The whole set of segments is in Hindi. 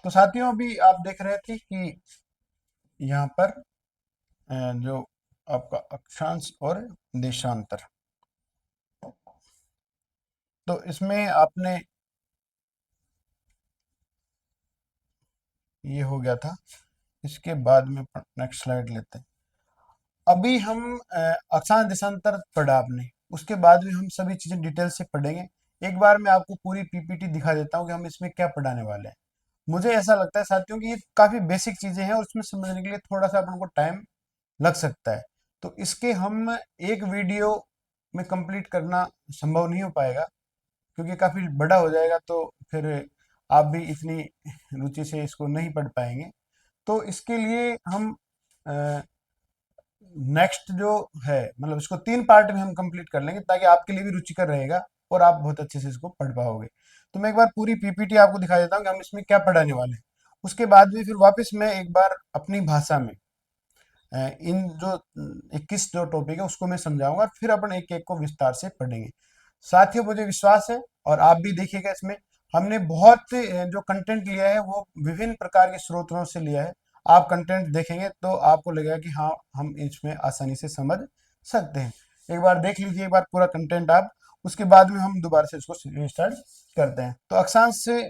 तो साथियों अभी आप देख रहे थे कि यहाँ पर जो आपका अक्षांश और देशांतर, तो इसमें आपने ये हो गया था। इसके बाद में नेक्स्ट स्लाइड लेते हैं। अभी हम अक्षांश देशांतर पढ़ा आपने, उसके बाद भी हम सभी चीजें डिटेल से पढ़ेंगे। एक बार मैं आपको पूरी पीपीटी दिखा देता हूँ कि हम इसमें क्या पढ़ाने वाले हैं। मुझे ऐसा लगता है साथियों कि ये काफी बेसिक चीजें हैं और उसमें समझने के लिए थोड़ा सा अपन को टाइम लग सकता है। तो इसके हम एक वीडियो में कंप्लीट करना संभव नहीं हो पाएगा, क्योंकि काफी बड़ा हो जाएगा, तो फिर आप भी इतनी रुचि से इसको नहीं पढ़ पाएंगे। तो इसके लिए हम नेक्स्ट जो है, मतलब इसको 3 पार्ट में हम कंप्लीट कर लेंगे ताकि आपके लिए भी रुचिकर रहेगा और आप बहुत अच्छे से इसको पढ़ पाओगे। तो मैं एक बार पूरी पीपीटी आपको दिखा देता हूँ कि हम इसमें क्या पढ़ाने वाले हैं। उसके बाद भी फिर वापस मैं एक बार अपनी भाषा में इन जो 21 जो टॉपिक है उसको मैं समझाऊंगा, फिर अपन एक एक को विस्तार से पढ़ेंगे। साथियों मुझे विश्वास है और आप भी देखिएगा, इसमें हमने बहुत जो कंटेंट लिया है वो विभिन्न प्रकार के स्रोतों से लिया है। आप कंटेंट देखेंगे तो आपको लगेगा कि हाँ, हम इसमें आसानी से समझ सकते हैं। एक बार देख लीजिए, एक बार पूरा कंटेंट आप, उसके बाद में हम दोबारा से इसको स्टार्ट करते हैं। तो अक्षांश से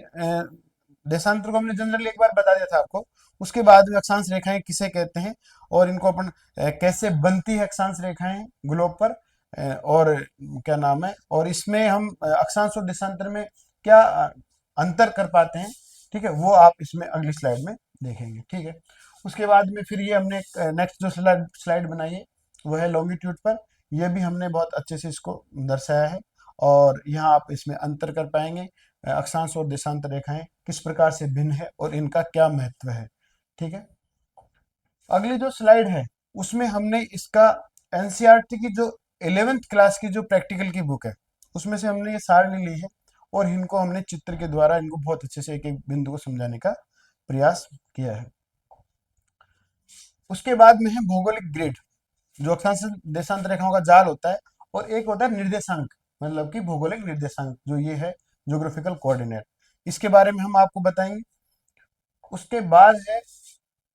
देशांतर को हमने जनरली एक बार बता दिया था आपको। उसके बाद में अक्षांश रेखाएं किसे कहते हैं और इनको अपन कैसे बनती है अक्षांश रेखाएं ग्लोब पर, और क्या नाम है, और इसमें हम अक्षांश और देशांतर में क्या अंतर कर पाते हैं। ठीक है, वो आप इसमें अगली स्लाइड में देखेंगे। ठीक है, उसके बाद में फिर ये हमने नेक्स्ट जो स्लाइड बनाई है वो है लॉन्गिट्यूड पर। ये भी हमने बहुत अच्छे से इसको दर्शाया है और यहाँ आप इसमें अंतर कर पाएंगे अक्षांश और देशांतर रेखाएं किस प्रकार से भिन्न है और इनका क्या महत्व है। ठीक है, अगली जो स्लाइड है उसमें हमने इसका एनसीईआरटी की जो 11th क्लास की जो प्रैक्टिकल की बुक है उसमें से हमने ये सारणी ली है और इनको हमने चित्र के द्वारा इनको बहुत अच्छे से एक एक बिंदु को समझाने का प्रयास किया है। उसके बाद में है भौगोलिक ग्रिड, जो अक्षांश देशांतर रेखाओं का जाल होता है, और एक होता है निर्देशांक, मतलब कि भौगोलिक निर्देशांक, जो ये है ज्योग्राफिकल कोऑर्डिनेट। इसके बारे में हम आपको बताएंगे। उसके बाद है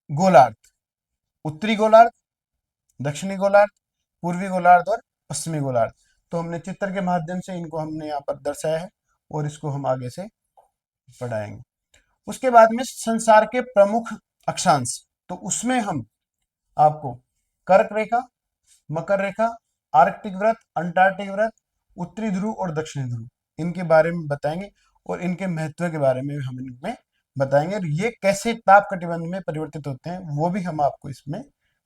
गोलार्ध, उत्तरी गोलार्ध, दक्षिणी गोलार्ध, पूर्वी गोलार्ध और पश्चिमी गोलार्ध। तो हमने चित्र के माध्यम से इनको हमने यहाँ पर दर्शाया है और इसको हम आगे से पढ़ाएंगे। उसके बाद में संसार के प्रमुख अक्षांश, तो उसमें हम आपको कर्क रेखा, मकर रेखा, आर्कटिक वृत्त, अंटार्कटिक वृत्त, उत्तरी ध्रुव और दक्षिणी ध्रुव, इनके बारे में बताएंगे और इनके महत्व के बारे में हम इनमें बताएंगे, और ये कैसे ताप कटिबंध में परिवर्तित होते हैं वो भी हम आपको इसमें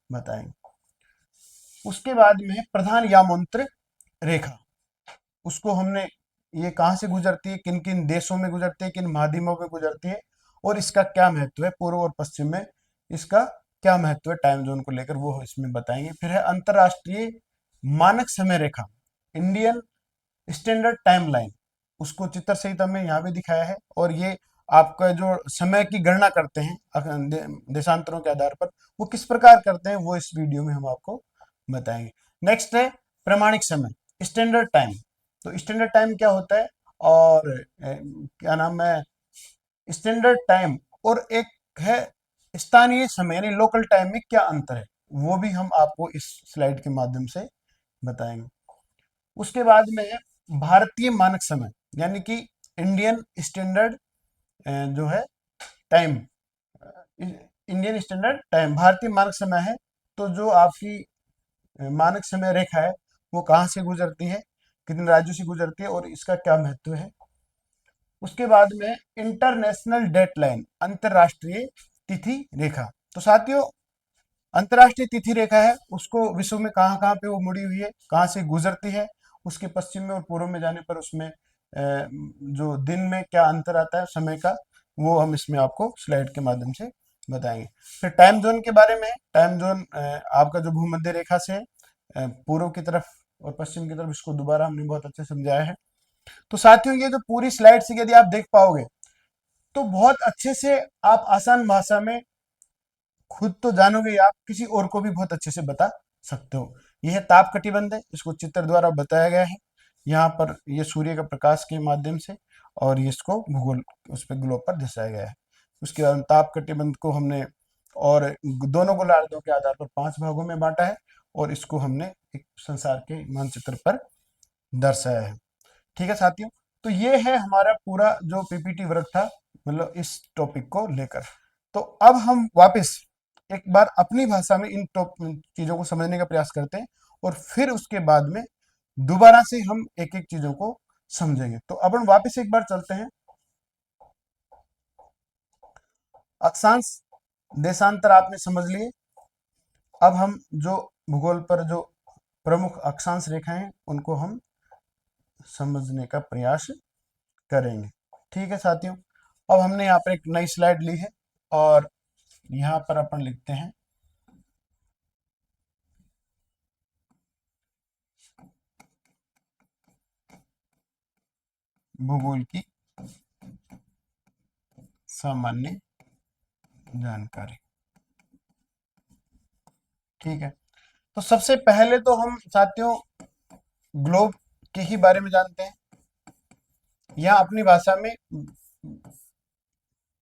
बताएंगे। उसके बाद में प्रधान यामांतर रेखा, उसको हमने, ये कहाँ से गुजरती है, किन किन देशों में गुजरती है, किन महाद्वीपों में गुजरती है और इसका क्या महत्व है, पूर्व और पश्चिम में इसका क्या महत्व है टाइम जोन को लेकर, वो इसमें बताएंगे। फिर है अंतरराष्ट्रीय मानक समय रेखा, इंडियन स्टैंडर्ड टाइम लाइन, उसको चित्र सहित हमने यहाँ भी दिखाया है, और ये आपका जो समय की गणना करते हैं देशांतरों के आधार पर वो किस प्रकार करते हैं वो इस वीडियो में हम आपको बताएंगे। नेक्स्ट है प्रमाणिक समय, स्टैंडर्ड टाइम। तो स्टैंडर्ड टाइम क्या होता है और क्या नाम है, स्टैंडर्ड टाइम और एक है स्थानीय समय यानी लोकल टाइम में क्या अंतर है, वो भी हम आपको इस स्लाइड के माध्यम से बताएंगे। उसके बाद में है भारतीय मानक समय, यानी कि इंडियन स्टैंडर्ड जो है टाइम, इंडियन स्टैंडर्ड टाइम भारतीय मानक समय है। तो जो आपकी मानक समय रेखा है वो कहाँ से गुजरती है, कितने राज्यों से गुजरती है और इसका क्या महत्व है। उसके बाद में इंटरनेशनल डेटलाइन, अंतरराष्ट्रीय तिथि रेखा। तो साथियों अंतरराष्ट्रीय तिथि रेखा है उसको विश्व में कहाँ कहाँ पे वो मुड़ी हुई है, कहाँ से गुजरती है, उसके पश्चिम में और पूर्व में जाने पर उसमें जो दिन में क्या अंतर आता है समय का, वो हम इसमें आपको स्लाइड के माध्यम से बताएंगे। फिर टाइम जोन के बारे में, टाइम जोन आपका जो भूमध्य रेखा से पूर्व की तरफ और पश्चिम की तरफ, इसको दोबारा हमने बहुत अच्छे से समझाया है। तो साथियों ये जो पूरी स्लाइड से यदि आप देख पाओगे तो बहुत अच्छे से आप आसान भाषा में खुद तो जानोगे, आप किसी और को भी बहुत अच्छे से बता सकते हो। यह ताप कटिबंध है, इसको चित्र द्वारा बताया गया है। यहाँ पर ये सूर्य का प्रकाश के माध्यम से और ये इसको भूगोल उस पर ग्लोब पर दर्शाया गया है। उसके बाद ताप कटिबंध को हमने और दोनों गोलार्धों के आधार पर 5 भागों में बांटा है, और इसको हमने एक संसार के मानचित्र पर दर्शाया है। ठीक है साथियों, तो ये है हमारा पूरा जो पीपीटी वर्क था, मतलब इस टॉपिक को लेकर। तो अब हम वापस एक बार अपनी भाषा में इन चीजों को समझने का प्रयास करते हैं, और फिर उसके बाद में दोबारा से हम एक एक चीजों को समझेंगे। तो अपन वापस एक बार चलते हैं। अक्षांश देशांतर आपने समझ लिए। अब हम जो भूगोल पर जो प्रमुख अक्षांश रेखाएं हैं उनको हम समझने का प्रयास करेंगे। ठीक है साथियों, अब हमने यहाँ पर एक नई स्लाइड ली है, और यहाँ पर अपन लिखते हैं भूगोल की सामान्य जानकारी। ठीक है, तो सबसे पहले तो हम साथियों ग्लोब के ही बारे में जानते हैं। यहाँ अपनी भाषा में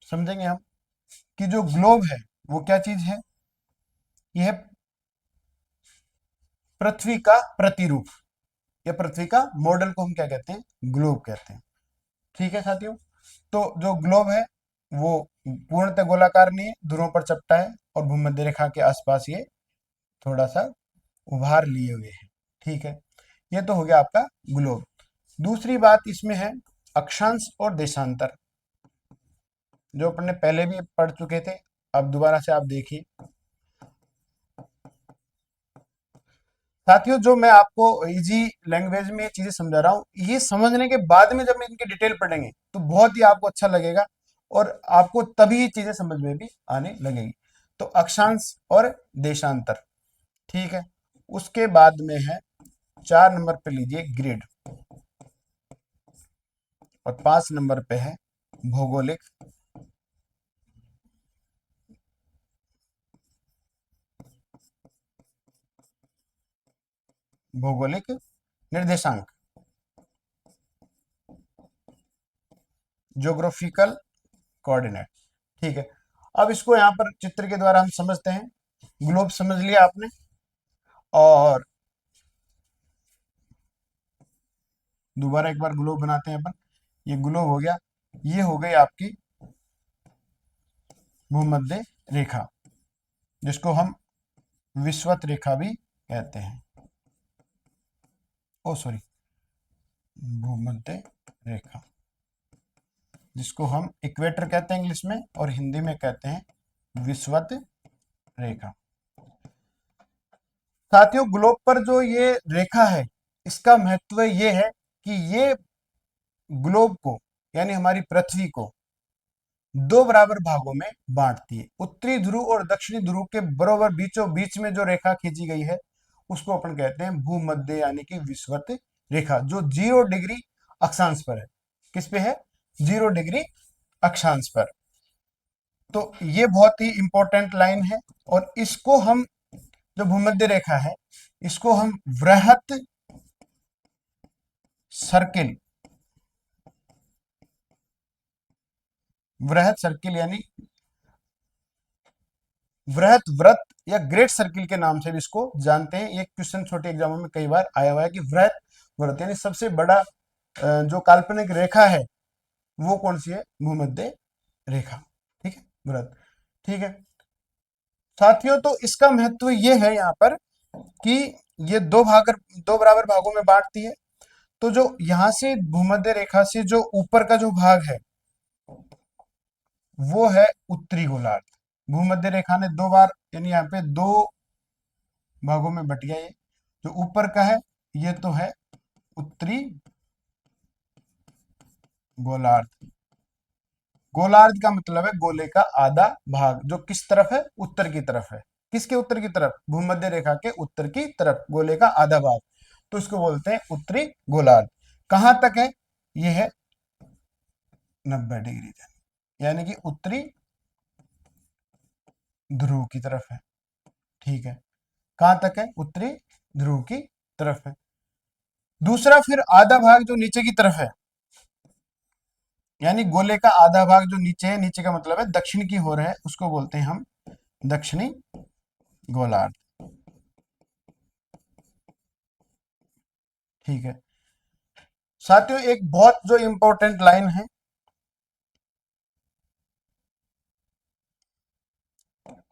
समझेंगे हम कि जो ग्लोब है वो क्या चीज है। यह पृथ्वी का प्रतिरूप या पृथ्वी का मॉडल को हम क्या कहते हैं, ग्लोब कहते हैं। ठीक है साथियों, तो जो ग्लोब है वो पूर्णतः गोलाकार नहीं है, ध्रुवों पर चपटा है, और भूमध्य रेखा के आसपास ये थोड़ा सा उभार लिए हुए है। ठीक है, ये तो हो गया आपका ग्लोब। दूसरी बात इसमें है अक्षांश और देशांतर, जो अपन ने पहले भी पढ़ चुके थे। अब दोबारा से आप देखिए साथियों, जो मैं आपको इजी लैंग्वेज में ये चीजें समझा रहा हूँ, ये समझने के बाद में जब मैं इनकी डिटेल पढ़ेंगे तो बहुत ही आपको अच्छा लगेगा, और आपको तभी ये चीजें समझ में भी आने लगेगी। तो अक्षांश और देशांतर, ठीक है। उसके बाद में है 4 नंबर पे लीजिए ग्रिड, और 5 नंबर पे है भौगोलिक भौगोलिक निर्देशांक, ज्योग्राफिकल कोऑर्डिनेट। ठीक है, अब इसको यहाँ पर चित्र के द्वारा हम समझते हैं। ग्लोब समझ लिया आपने, और दोबारा एक बार ग्लोब बनाते हैं अपन। ये ग्लोब हो गया, ये हो गई आपकी भूमध्य रेखा, जिसको हम विषुवत रेखा भी कहते हैं। ओ सॉरी, भूमध्य रेखा, जिसको हम इक्वेटर कहते हैं इंग्लिश में, और हिंदी में कहते हैं विषुवत रेखा। साथियों, ग्लोब पर जो ये रेखा है, इसका महत्व ये है कि ये ग्लोब को, यानी हमारी पृथ्वी को, 2 बराबर भागों में बांटती है। उत्तरी ध्रुव और दक्षिणी ध्रुव के बराबर बीचों बीच में जो रेखा खींची गई है उसको अपन कहते हैं भूमध्य यानी कि विषुवत रेखा, जो 0 डिग्री अक्षांश पर है। किस पे है? 0 डिग्री अक्षांश पर। तो ये बहुत ही इंपॉर्टेंट लाइन है, और इसको हम, जो भूमध्य रेखा है, इसको हम वृहत सर्किल, वृहत सर्किल यानी वृहत व्रत या ग्रेट सर्किल के नाम से भी इसको जानते हैं। ये क्वेश्चन छोटे एग्जामों में कई बार आया हुआ है कि वृहत व्रत यानी सबसे बड़ा जो काल्पनिक रेखा है वो कौन सी है? भूमध्य रेखा। ठीक है, व्रत। ठीक है साथियों, तो इसका महत्व ये है यहाँ पर कि ये 2 बराबर भागों में बांटती है। तो जो यहाँ से भूमध्य रेखा से जो ऊपर का जो भाग है वो है उत्तरी गोलार्ध। भूमध्य रेखा ने 2 बार, यानी यहाँ पे 2 भागों में बट गया। ये जो ऊपर का है ये तो है उत्तरी गोलार्ध। गोलार्ध का मतलब है गोले का आधा भाग, जो किस तरफ है? उत्तर की तरफ है। किसके उत्तर की तरफ? भूमध्य रेखा के उत्तर की तरफ, गोले का आधा भाग। तो इसको बोलते हैं उत्तरी गोलार्ध। कहां तक है? ये है 90 डिग्री तक, यानी कि उत्तरी ध्रुव की तरफ है। ठीक है, कहां तक है? उत्तरी ध्रुव की तरफ है। दूसरा फिर आधा भाग जो नीचे की तरफ है, यानी गोले का आधा भाग जो नीचे है, नीचे का मतलब है दक्षिण की ओर है, उसको बोलते हैं हम दक्षिणी गोलार्ध। ठीक है साथियों, एक बहुत जो इंपॉर्टेंट लाइन है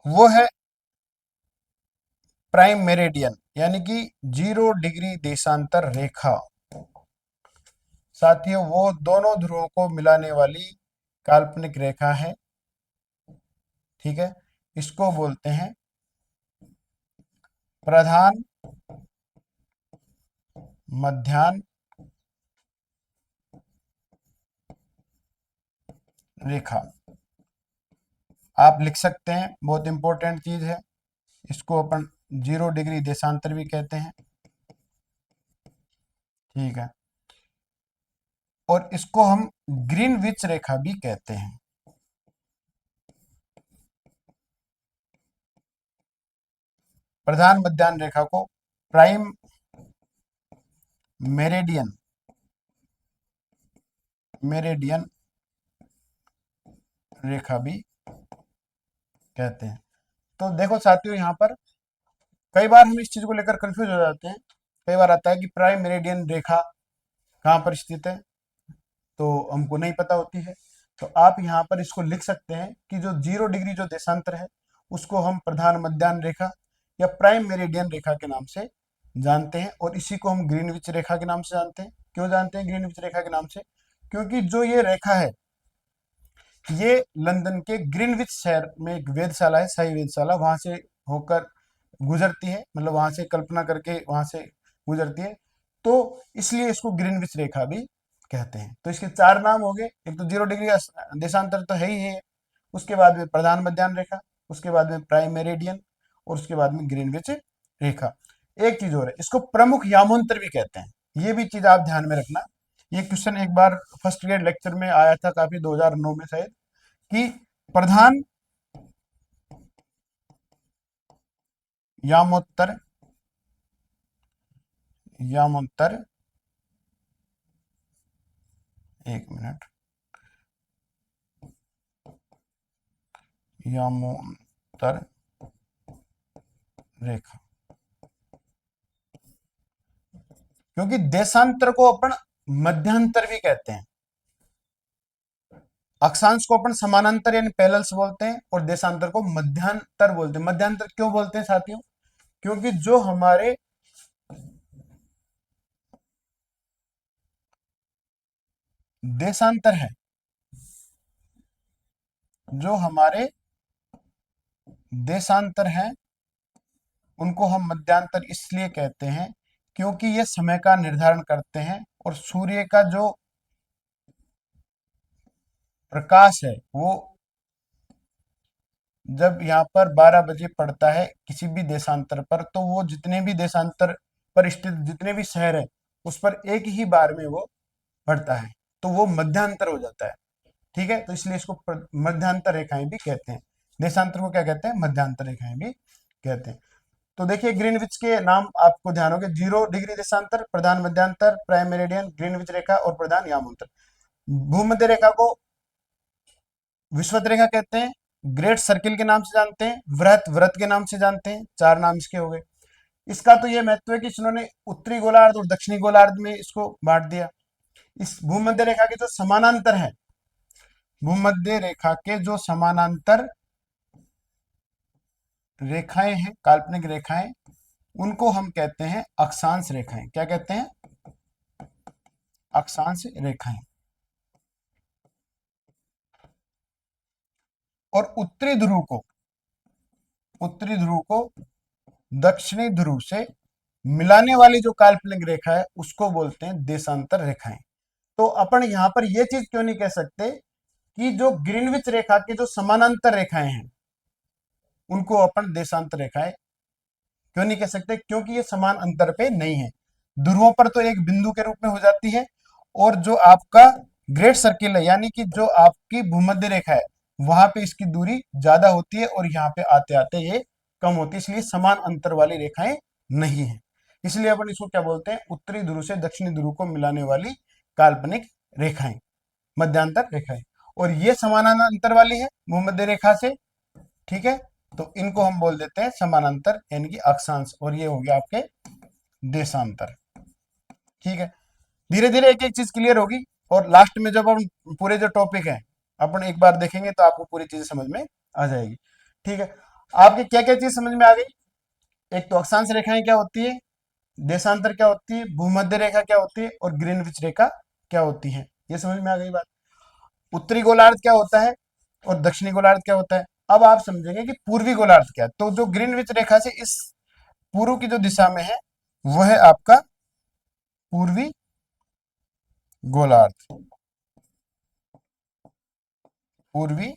वो है प्राइम मेरिडियन, यानी कि 0 डिग्री देशांतर रेखा। साथियों वो दोनों ध्रुवों को मिलाने वाली काल्पनिक रेखा है। ठीक है, इसको बोलते हैं प्रधान मध्याह्न रेखा। आप लिख सकते हैं, बहुत इंपॉर्टेंट चीज है। इसको अपन 0 डिग्री देशांतर भी कहते हैं। ठीक है, और इसको हम ग्रीनविच रेखा भी कहते हैं। प्रधान मध्याह्न रेखा को प्राइम मेरिडियन मेरिडियन रेखा भी कहते हैं। तो देखो साथियों, यहाँ पर कई बार हम इस चीज को लेकर कंफ्यूज हो जाते हैं। कई बार आता है कि प्राइम मेरिडियन रेखा कहाँ पर स्थित है, तो हमको नहीं पता होती है। तो आप यहाँ पर इसको लिख सकते हैं कि जो 0 डिग्री जो देशांतर है उसको हम प्रधान मध्याह्न रेखा या प्राइम मेरिडियन रेखा के नाम से जानते हैं, और इसी को हम ग्रीनविच रेखा के नाम से जानते हैं। क्यों जानते हैं ग्रीनविच रेखा के नाम से? क्योंकि जो ये रेखा है ये लंदन के ग्रीनविच शहर में एक वेधशाला है, शाही वेधशाला, वहां से होकर गुजरती है, मतलब वहां से कल्पना करके वहां से गुजरती है। तो इसलिए इसको ग्रीनविच रेखा भी कहते हैं। तो इसके चार नाम हो गए, एक तो 0 डिग्री देशांतर तो है ही है, उसके बाद में प्रधान मध्याह्न रेखा, उसके बाद में प्राइम मेरिडियन, और उसके बाद में ग्रीनविच रेखा। एक चीज और है, इसको प्रमुख यामोंतर भी कहते हैं। ये भी चीज आप ध्यान में रखना। ये क्वेश्चन एक बार फर्स्ट ग्रेड लेक्चर में आया था, काफी 2009 में शायद, कि प्रधान यामोत्तर यामोत्तर एक मिनट, यामोत्तर रेखा, क्योंकि देशांतर को अपन मध्यांतर भी कहते हैं। अक्षांश को अपन समानांतर यानी पैरेलल्स बोलते हैं, और देशांतर को मध्यांतर बोलते हैं। मध्यांतर क्यों बोलते हैं साथियों? क्योंकि जो हमारे देशांतर है, जो हमारे देशांतर हैं उनको हम मध्यांतर इसलिए कहते हैं क्योंकि ये समय का निर्धारण करते हैं, और सूर्य का जो प्रकाश है वो जब यहाँ पर 12 बजे पड़ता है किसी भी देशांतर पर, तो वो जितने भी देशांतर पर स्थित जितने भी शहर है उस पर एक ही बार में वो पड़ता है, तो वो मध्यांतर हो जाता है। ठीक है, तो इसलिए इसको मध्यांतर रेखाएं भी कहते हैं। देशांतर को क्या कहते हैं? मध्यांतर रेखाएं भी कहते हैं। तो देखिए ग्रीनविच के नाम आपको ध्यान होंगे: 0 डिग्री देशांतर, प्रधान मध्यांतर, प्राइम मेरिडियन, ग्रीनविच रेखा और प्रधान यामोत्तर। भूमध्य रेखा को विषुवत रेखा कहते हैं, ग्रेट सर्किल के नाम से जानते हैं, वृहत व्रत के नाम से जानते हैं। चार नाम इसके हो गए। इसका तो ये महत्व है कि इन्होंने उत्तरी गोलार्ध और दक्षिणी गोलार्ध में इसको बांट दिया। इस भूमध्य रेखा के जो समानांतर है, भूमध्य रेखा के जो समानांतर रेखाएं हैं, काल्पनिक रेखाएं, उनको हम कहते हैं अक्षांश रेखाएं। क्या कहते हैं? अक्षांश रेखाएं। और उत्तरी ध्रुव को दक्षिणी ध्रुव से मिलाने वाली जो काल्पनिक रेखा है उसको बोलते हैं देशांतर रेखाएं। तो अपन यहां पर यह चीज क्यों नहीं कह सकते कि जो ग्रीनविच रेखा के जो समानांतर रेखाएं हैं उनको अपन देशांतर रेखाएं क्यों नहीं कह सकते? क्योंकि ये समान अंतर पे नहीं है। ध्रुवों पर तो एक बिंदु के रूप में हो जाती है, और जो आपका ग्रेट सर्किल है यानी कि जो आपकी भूमध्य रेखा है वहां पे इसकी दूरी ज्यादा होती है, और यहाँ पे आते आते ये कम होती है, इसलिए समान अंतर वाली रेखाएं नहीं है। इसलिए अपन इसको क्या बोलते हैं? उत्तरी ध्रुव से दक्षिणी ध्रुव को मिलाने वाली काल्पनिक रेखाएं। मध्यांतर रेखा है, और ये समानांतर वाली है भूमध्य रेखा से, ठीक है। तो इनको हम बोल देते हैं समानांतर यानी कि अक्षांश, और ये हो गया आपके देशांतर, ठीक है। धीरे धीरे एक एक चीज क्लियर होगी, और लास्ट में जब हम पूरे जो टॉपिक है अपन एक बार देखेंगे तो आपको पूरी चीज समझ में आ जाएगी, ठीक है। आपके क्या क्या चीज समझ में आ गई? एक तो अक्षांश रेखाएं क्या होती है, देशांतर क्या होती है, भूमध्य रेखा क्या होती है, और ग्रीनविच रेखा क्या होती है, ये समझ में आ गई बात। उत्तरी गोलार्ध क्या होता है और दक्षिणी गोलार्ध क्या होता है। अब आप समझेंगे कि पूर्वी गोलार्ध क्या है। तो जो ग्रीनविच रेखा से इस पूर्व की जो दिशा में है वो है आपका पूर्वी गोलार्ध, पूर्वी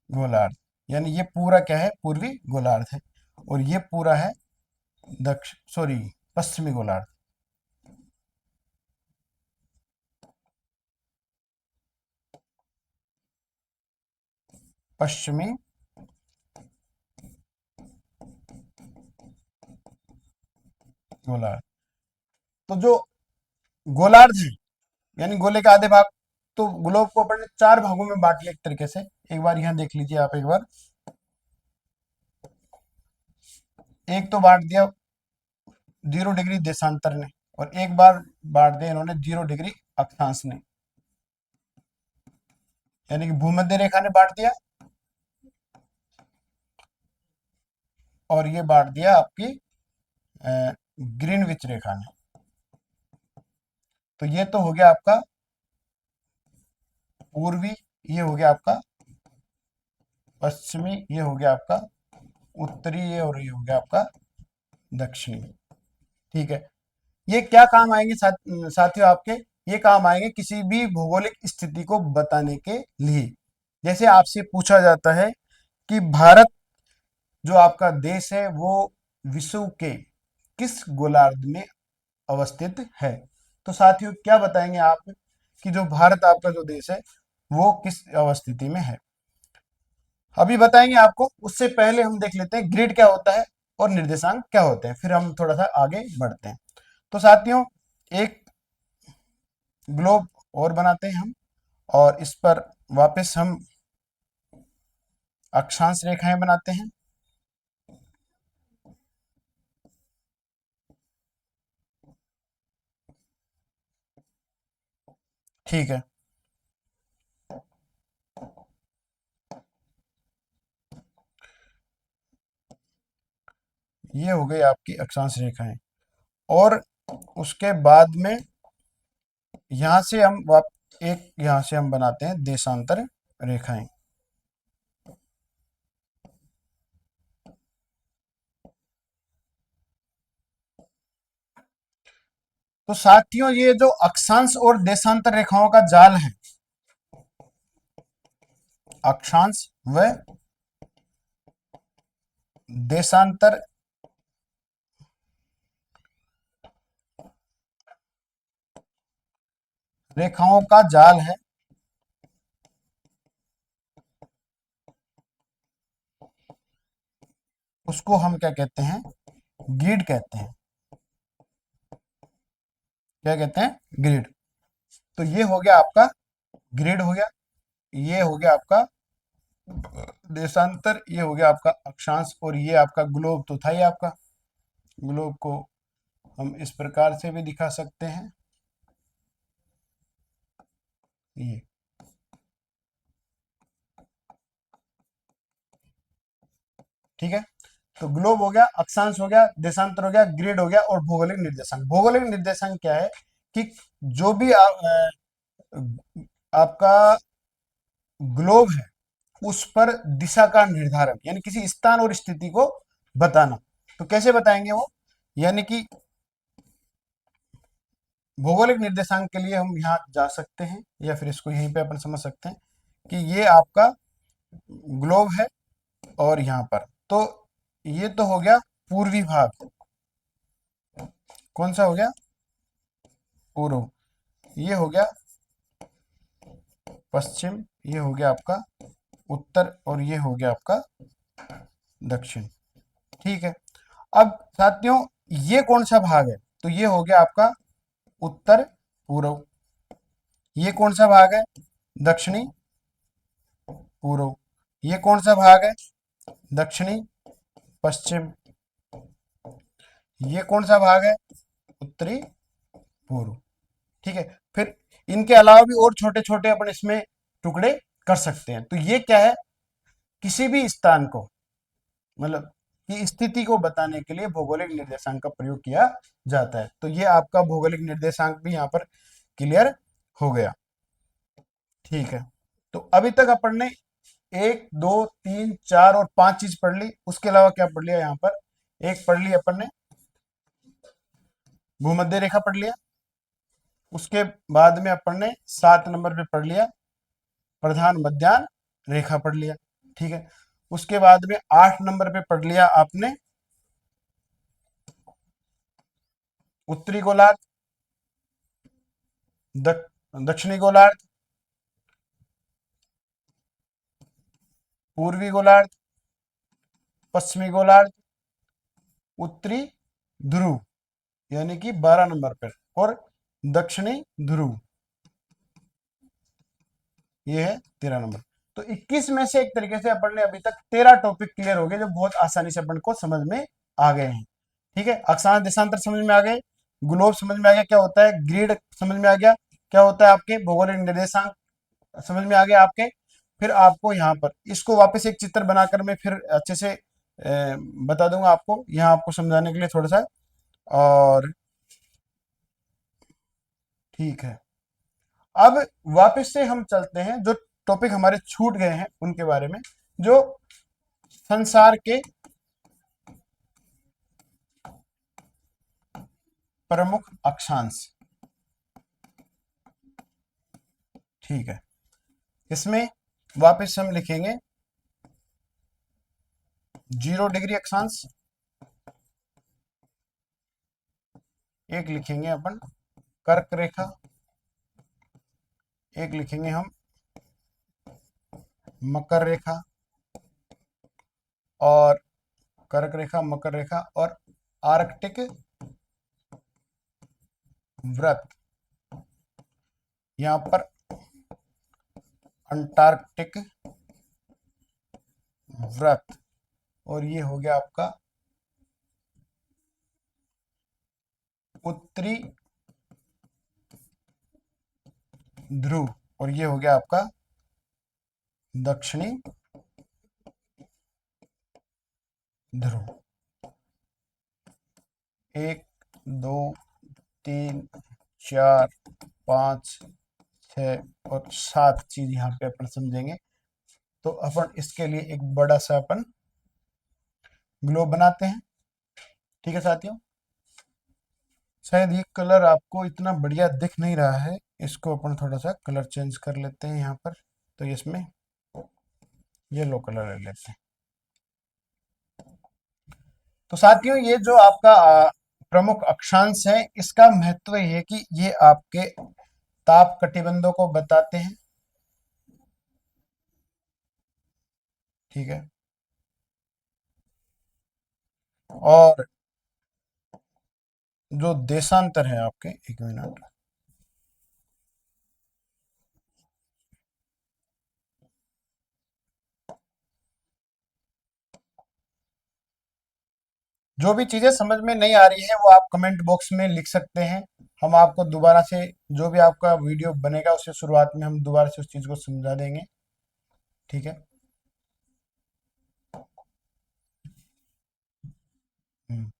गोलार्ध, यानी ये पूरा क्या है, पूर्वी गोलार्ध है, और ये पूरा है पश्चिमी गोलार्ध, पश्चिमी गोलार्ध। तो जो गोलार्ध है यानी गोले का आधे भाग, तो ग्लोब को अपन ने चार भागों में बांट लिया एक तरीके से। एक बार यहां देख लीजिए आप, एक बार एक तो बांट दिया 0 डिग्री देशांतर ने, और एक बार बांट दिया इन्होंने 0 डिग्री अक्षांश ने, यानी कि भूमध्य रेखा ने बांट दिया, और ये बांट दिया आपकी ग्रीनविच रेखा ने। तो ये तो हो गया आपका पूर्वी, ये हो गया आपका पश्चिमी, ये हो गया आपका उत्तरी, ये और ये हो गया आपका दक्षिणी, ठीक है। ये क्या काम आएंगे साथियों आपके, ये काम आएंगे किसी भी भौगोलिक स्थिति को बताने के लिए। जैसे आपसे पूछा जाता है कि भारत जो आपका देश है वो विश्व के किस गोलार्ध में अवस्थित है। तो साथियों क्या बताएंगे आप कि जो भारत आपका जो देश है वो किस अवस्थिति में है, अभी बताएंगे आपको। उससे पहले हम देख लेते हैं ग्रिड क्या होता है और निर्देशांक क्या होते हैं, फिर हम थोड़ा सा आगे बढ़ते हैं। तो साथियों एक ग्लोब और बनाते हैं हम, और इस पर वापस हम अक्षांश रेखाएं बनाते हैं, ठीक है। ये हो गई आपकी अक्षांश रेखाएं, और उसके बाद में यहां से हम एक यहां से हम बनाते हैं देशांतर रेखाएं। तो साथियों ये जो अक्षांश और देशांतर रेखाओं का जाल है, अक्षांश व देशांतर रेखाओं का जाल है, उसको हम क्या कहते हैं, ग्रिड कहते हैं। क्या कहते हैं, ग्रिड। तो ये हो गया आपका ग्रिड हो गया, ये हो गया आपका देशांतर, ये हो गया आपका अक्षांश, और ये आपका ग्लोब तो था ही आपका। ग्लोब को हम इस प्रकार से भी दिखा सकते हैं, ये, ठीक है। तो ग्लोब हो गया, अक्षांश हो गया, देशांतर हो गया, ग्रिड हो गया, और भौगोलिक निर्देशांक। भौगोलिक निर्देशांक क्या है कि जो भी आपका ग्लोब है उस पर दिशा का निर्धारण, यानी किसी स्थान और स्थिति को बताना। तो कैसे बताएंगे वो, यानी कि भौगोलिक निर्देशांक के लिए हम यहाँ जा सकते हैं, या फिर इसको यहीं पे अपन समझ सकते हैं कि ये आपका ग्लोब है, और यहाँ पर तो ये तो हो गया पूर्वी भाग, कौन सा हो गया, पूर्व, ये हो गया पश्चिम, ये हो गया आपका उत्तर, और ये हो गया आपका दक्षिण, ठीक है। अब साथियों ये कौन सा भाग है, तो ये हो गया आपका उत्तर पूर्व, ये कौन सा भाग है? दक्षिणी पूर्व। ये कौन सा भाग है? दक्षिणी पश्चिम। ये कौन सा भाग है? उत्तरी पूर्व। ठीक है। फिर इनके अलावा भी और छोटे छोटे अपन इसमें टुकड़े कर सकते हैं। तो ये क्या है, किसी भी स्थान को, मतलब कि स्थिति को बताने के लिए भौगोलिक निर्देशांक का प्रयोग किया जाता है। तो ये आपका भौगोलिक निर्देशांक भी यहाँ पर क्लियर हो गया। ठीक है। तो अभी तक अपन ने 1 2 3 4 और 5 चीज पढ़ ली। उसके अलावा क्या पढ़ लिया यहाँ पर? एक पढ़ ली अपन ने भूमध्य रेखा पढ़ लिया। उसके बाद में अपन ने 7 नंबर पे पढ़ लिया प्रधान मध्याह्न रेखा पढ़ लिया। ठीक है। उसके बाद में 8 नंबर पे पढ़ लिया आपने उत्तरी गोलार्ध, दक्षिणी गोलार्ध, पूर्वी गोलार्ध, पश्चिमी गोलार्ध, उत्तरी ध्रुव यानी कि 12 नंबर पर, और दक्षिणी ध्रुव ये है 13 नंबर। तो 21 में से एक तरीके से अपन ने अभी तक 13 टॉपिक क्लियर हो गए, जो बहुत आसानी से अपन को समझ में आ गए हैं। ठीक है। अक्षांश देशांतर समझ में आ गए, ग्लोब समझ में आ गया क्या होता है, ग्रिड समझ में आ गया क्या होता है, आपके भौगोलिक निर्देशांक समझ में आ गया आपके। फिर आपको यहाँ पर इसको वापस एक चित्र बनाकर मैं फिर अच्छे से बता दूंगा आपको, यहाँ आपको समझाने के लिए थोड़ा सा। और ठीक है, अब वापस से हम चलते हैं, जो टॉपिक हमारे छूट गए हैं उनके बारे में, जो संसार के प्रमुख अक्षांश। ठीक है। इसमें वापस हम लिखेंगे 0 डिग्री अक्षांश, एक लिखेंगे अपन कर्क रेखा, एक लिखेंगे हम मकर रेखा, और कर्क रेखा, मकर रेखा, और आर्कटिक व्रत, यहां पर अंटार्कटिक व्रत, और ये हो गया आपका उत्तरी ध्रुव, और ये हो गया आपका दक्षिणी ध्रुव। 1 2 3 4 5 6 और 7 चीज यहाँ पे अपन समझेंगे। तो अपन इसके लिए एक बड़ा सा अपन ग्लोब बनाते हैं। ठीक है साथियों, शायद ये कलर आपको इतना बढ़िया दिख नहीं रहा है, इसको अपन थोड़ा सा कलर चेंज कर लेते हैं यहाँ पर। तो इसमें येलो कलर ले लेते हैं। तो साथियों, ये जो आपका प्रमुख अक्षांश है, इसका महत्व ये है कि ये आपके ताप कटिबंधों को बताते हैं। ठीक है। और जो देशांतर है आपके, एक मिनट, जो भी चीजें समझ में नहीं आ रही है वो आप कमेंट बॉक्स में लिख सकते हैं। हम आपको दोबारा से, जो भी आपका वीडियो बनेगा उससे शुरुआत में हम दोबारा से उस चीज को समझा देंगे। ठीक है। हम्म।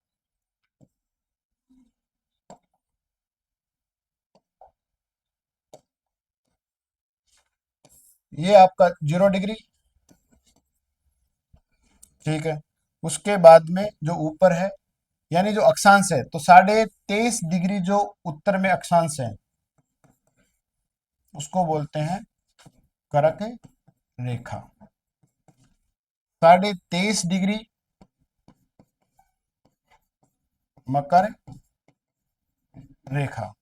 ये आपका 0 डिग्री। ठीक है। उसके बाद में जो ऊपर है, यानी जो अक्षांश है, तो 23.5 डिग्री जो उत्तर में अक्षांश है उसको बोलते हैं कर्क रेखा। 23.5 डिग्री मकर रेखा।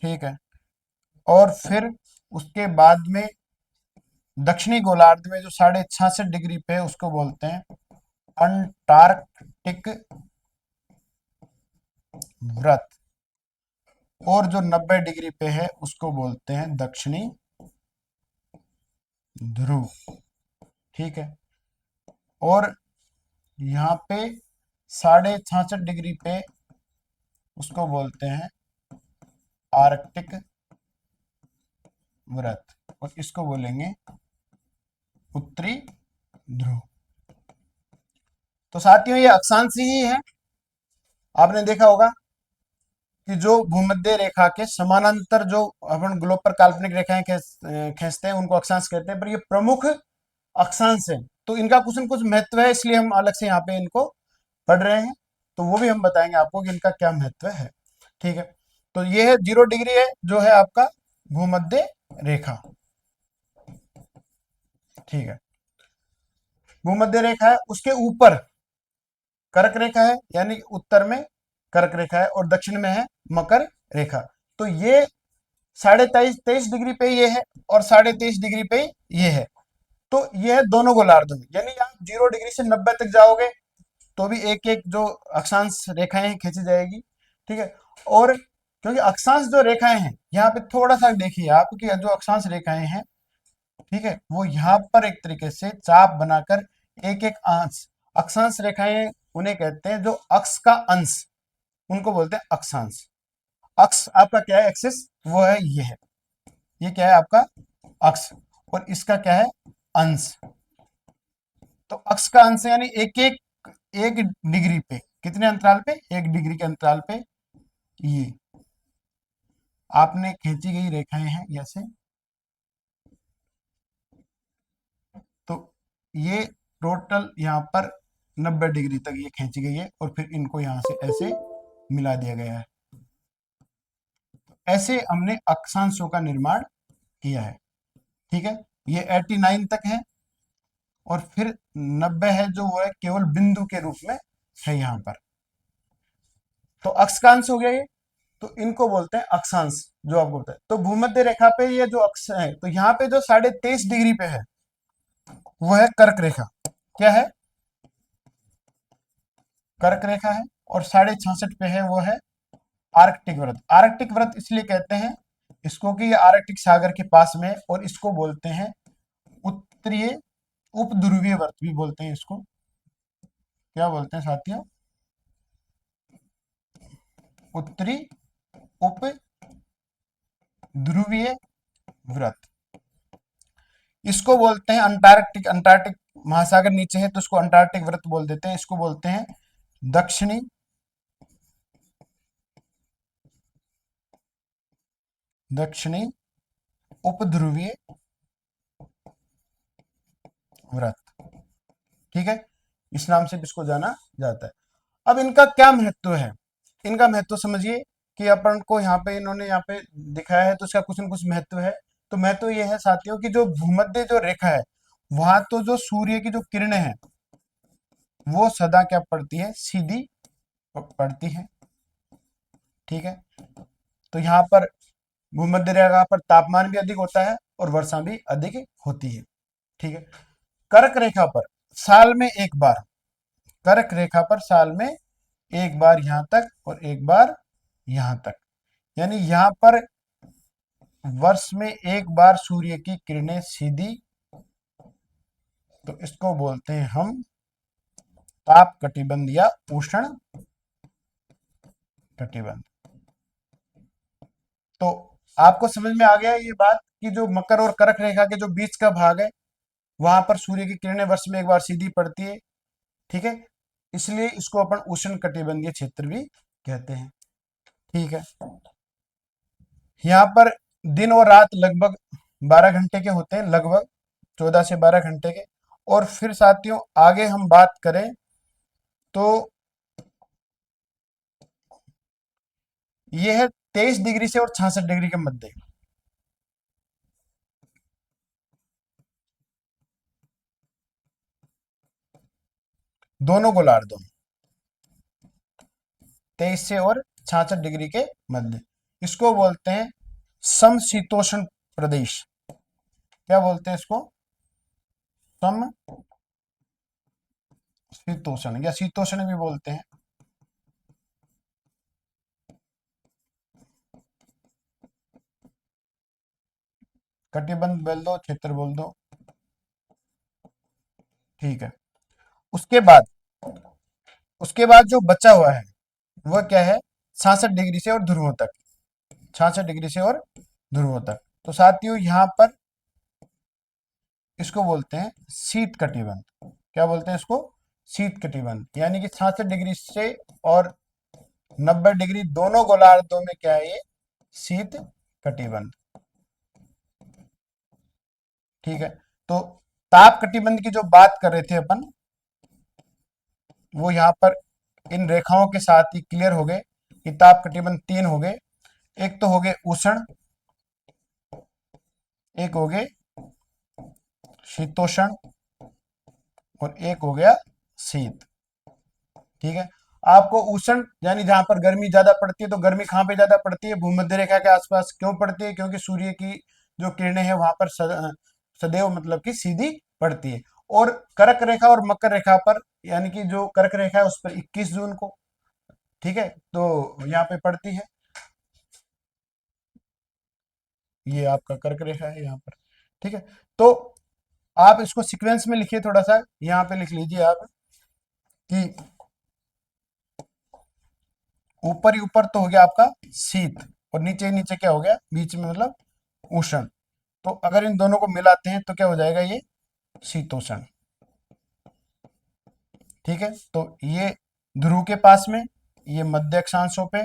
ठीक है। और फिर उसके बाद में दक्षिणी गोलार्ध में जो 66.5 डिग्री पे है उसको बोलते हैं अंटार्कटिक व्रत। और जो 90 डिग्री पे है उसको बोलते हैं दक्षिणी ध्रुव। ठीक है। और यहाँ पे 66.5 डिग्री पे उसको बोलते हैं आर्कटिक व्रत, और इसको बोलेंगे उत्तरी ध्रुव। तो साथियों ये अक्षांश ही है। आपने देखा होगा कि जो भूमध्य रेखा के समानांतर जो अपन ग्लोब पर काल्पनिक रेखाएं खींचते हैं उनको अक्षांश कहते हैं, पर ये प्रमुख अक्षांश है। तो इनका कुछ न कुछ महत्व है, इसलिए हम अलग से यहाँ पे इनको पढ़ रहे हैं। तो वो भी हम बताएंगे आपको कि इनका क्या महत्व है। ठीक है। तो ये है 0 डिग्री है जो है आपका भूमध्य रेखा। ठीक है। भूमध्य रेखा है, उसके ऊपर कर्क रेखा है, यानी उत्तर में कर्क रेखा है और दक्षिण में है मकर रेखा। तो ये 23.5 डिग्री पे ये है और 23.5 डिग्री पे ये है। तो ये है दोनों गोलार्धों में, यानी आप 0 डिग्री से 90 तक जाओगे तो भी एक एक जो अक्षांश रेखाएं हैं खींची जाएगी। ठीक है। और क्योंकि अक्षांश जो रेखाएं हैं यहाँ पे थोड़ा सा देखिए आप कि जो अक्षांश रेखाएं हैं, ठीक है, वो यहाँ पर एक तरीके से चाप बनाकर एक एक अंश, अक्षांश रेखाएं उन्हें कहते हैं जो अक्ष का अंश, उनको बोलते हैं अक्षांश। अक्ष आपका क्या है, एक्सिस, वो है ये है, ये क्या है आपका अक्ष, और इसका क्या है अंश। तो अक्ष का अंश यानी एक डिग्री पे, कितने अंतराल पे, 1 डिग्री के अंतराल पे ये आपने खींची गई रेखाएं हैं जैसे। तो ये टोटल यहाँ पर 90 डिग्री तक ये खींची गई है और फिर इनको यहाँ से ऐसे मिला दिया गया है। ऐसे हमने अक्षांशों का निर्माण किया है। ठीक है। ये 89 तक है और फिर 90 है जो वो है केवल बिंदु के रूप में है यहाँ पर। तो अक्षांश हो गया ये। तो इनको बोलते हैं अक्षांश, जो आपको बोलते हैं। तो भूमध्य रेखा पे ये जो अक्ष है, तो यहाँ पे जो 23.5 डिग्री पे है वो है कर्क रेखा। क्या है, कर्क रेखा है। और 66.5 पे है वो है आर्कटिक व्रत। आर्कटिक व्रत इसलिए कहते हैं इसको कि ये आर्कटिक सागर के पास में है, और इसको बोलते हैं उत्तरीय उपध्रुवीय व्रत भी बोलते हैं इसको। क्या बोलते हैं साथियों, उत्तरी उप ध्रुवीय व्रत। इसको बोलते हैं अंटार्कटिक, अंटार्कटिक महासागर नीचे है तो इसको अंटार्कटिक व्रत बोल देते हैं। इसको बोलते हैं दक्षिणी दक्षिणी उपध्रुवीय व्रत। ठीक है। इस नाम से भी इसको जाना जाता है। अब इनका क्या महत्व है, इनका महत्व समझिए कि अपन को यहाँ पे इन्होंने यहाँ पे दिखाया है तो इसका कुछ न कुछ महत्व है। तो महत्व ये है साथियों कि जो भूमध्य जो रेखा है वहां तो जो सूर्य की जो किरणें हैं वो सदा क्या पड़ती है, सीधी पड़ती है। ठीक है। तो यहाँ पर भूमध्य रेखा पर तापमान भी अधिक होता है और वर्षा भी अधिक होती है। ठीक है। कर्क रेखा पर साल में एक बार, कर्क रेखा पर साल में एक बार यहां तक और एक बार यहां तक, यानी यहां पर वर्ष में एक बार सूर्य की किरणें सीधी, तो इसको बोलते हैं हम ताप कटिबंध या उष्ण कटिबंध। तो आपको समझ में आ गया ये बात कि जो मकर और कर्क रेखा के जो बीच का भाग है वहां पर सूर्य की किरणें वर्ष में एक बार सीधी पड़ती है। ठीक है। इसलिए इसको अपन उष्ण कटिबंधीय क्षेत्र भी कहते हैं। ठीक है। यहाँ पर दिन और रात लगभग 12 घंटे के होते हैं, लगभग 14 से 12 घंटे के। और फिर साथियों आगे हम बात करें तो ये है 23 डिग्री से और 66 डिग्री के मध्य, दोनों गोलार्धों में 23 से और 66 डिग्री के मध्य। इसको बोलते हैं समशीतोष्ण प्रदेश। क्या बोलते हैं इसको, समशीतोष्ण या शीतोष्ण भी बोलते हैं। कटिबंध बोल दो, क्षेत्र बोल दो, ठीक है। उसके बाद उसके बाद जो बचा हुआ है वह क्या है, 66 डिग्री से और ध्रुवों तक, 66 डिग्री से और ध्रुवों तक। तो साथियों यहाँ पर इसको बोलते हैं शीत कटिबंध। क्या बोलते हैं इसको? शीत कटिबंध। यानी कि 66 डिग्री से और 90 डिग्री दोनों गोलार्धों में क्या है, ये शीत कटिबंध, ठीक है। तो ताप कटिबंध की जो बात कर रहे थे अपन, वो यहाँ पर इन रेखाओं के साथ ही क्लियर हो गए कि ताप कटिबंध तीन हो गए। एक तो हो गए उष्ण, एक हो गए शीतोष्ण, और एक हो गया शीत, ठीक है। आपको उष्ण यानी जहां पर गर्मी ज्यादा पड़ती है, तो गर्मी कहाँ पे ज्यादा पड़ती है? भूमध्य रेखा के आसपास। क्यों पड़ती है? क्योंकि सूर्य की जो किरणें हैं वहां पर सदैव मतलब कि सीधी पड़ती है। और कर्क रेखा और मकर रेखा पर, यानी कि जो कर्क रेखा है उस पर 21 जून को, ठीक है, तो यहाँ पे पड़ती है। ये आपका कर्क रेखा है यहाँ पर, ठीक है। तो आप इसको सीक्वेंस में लिखिए, थोड़ा सा यहाँ पे लिख लीजिए आप कि ऊपर ही ऊपर तो हो गया आपका शीत, और नीचे नीचे क्या हो गया, बीच में मतलब उष्ण। तो अगर इन दोनों को मिलाते हैं तो क्या हो जाएगा, ये शीतोष्ण, ठीक है। तो ये ध्रुव के पास में, ये मध्य अक्षांशों पे,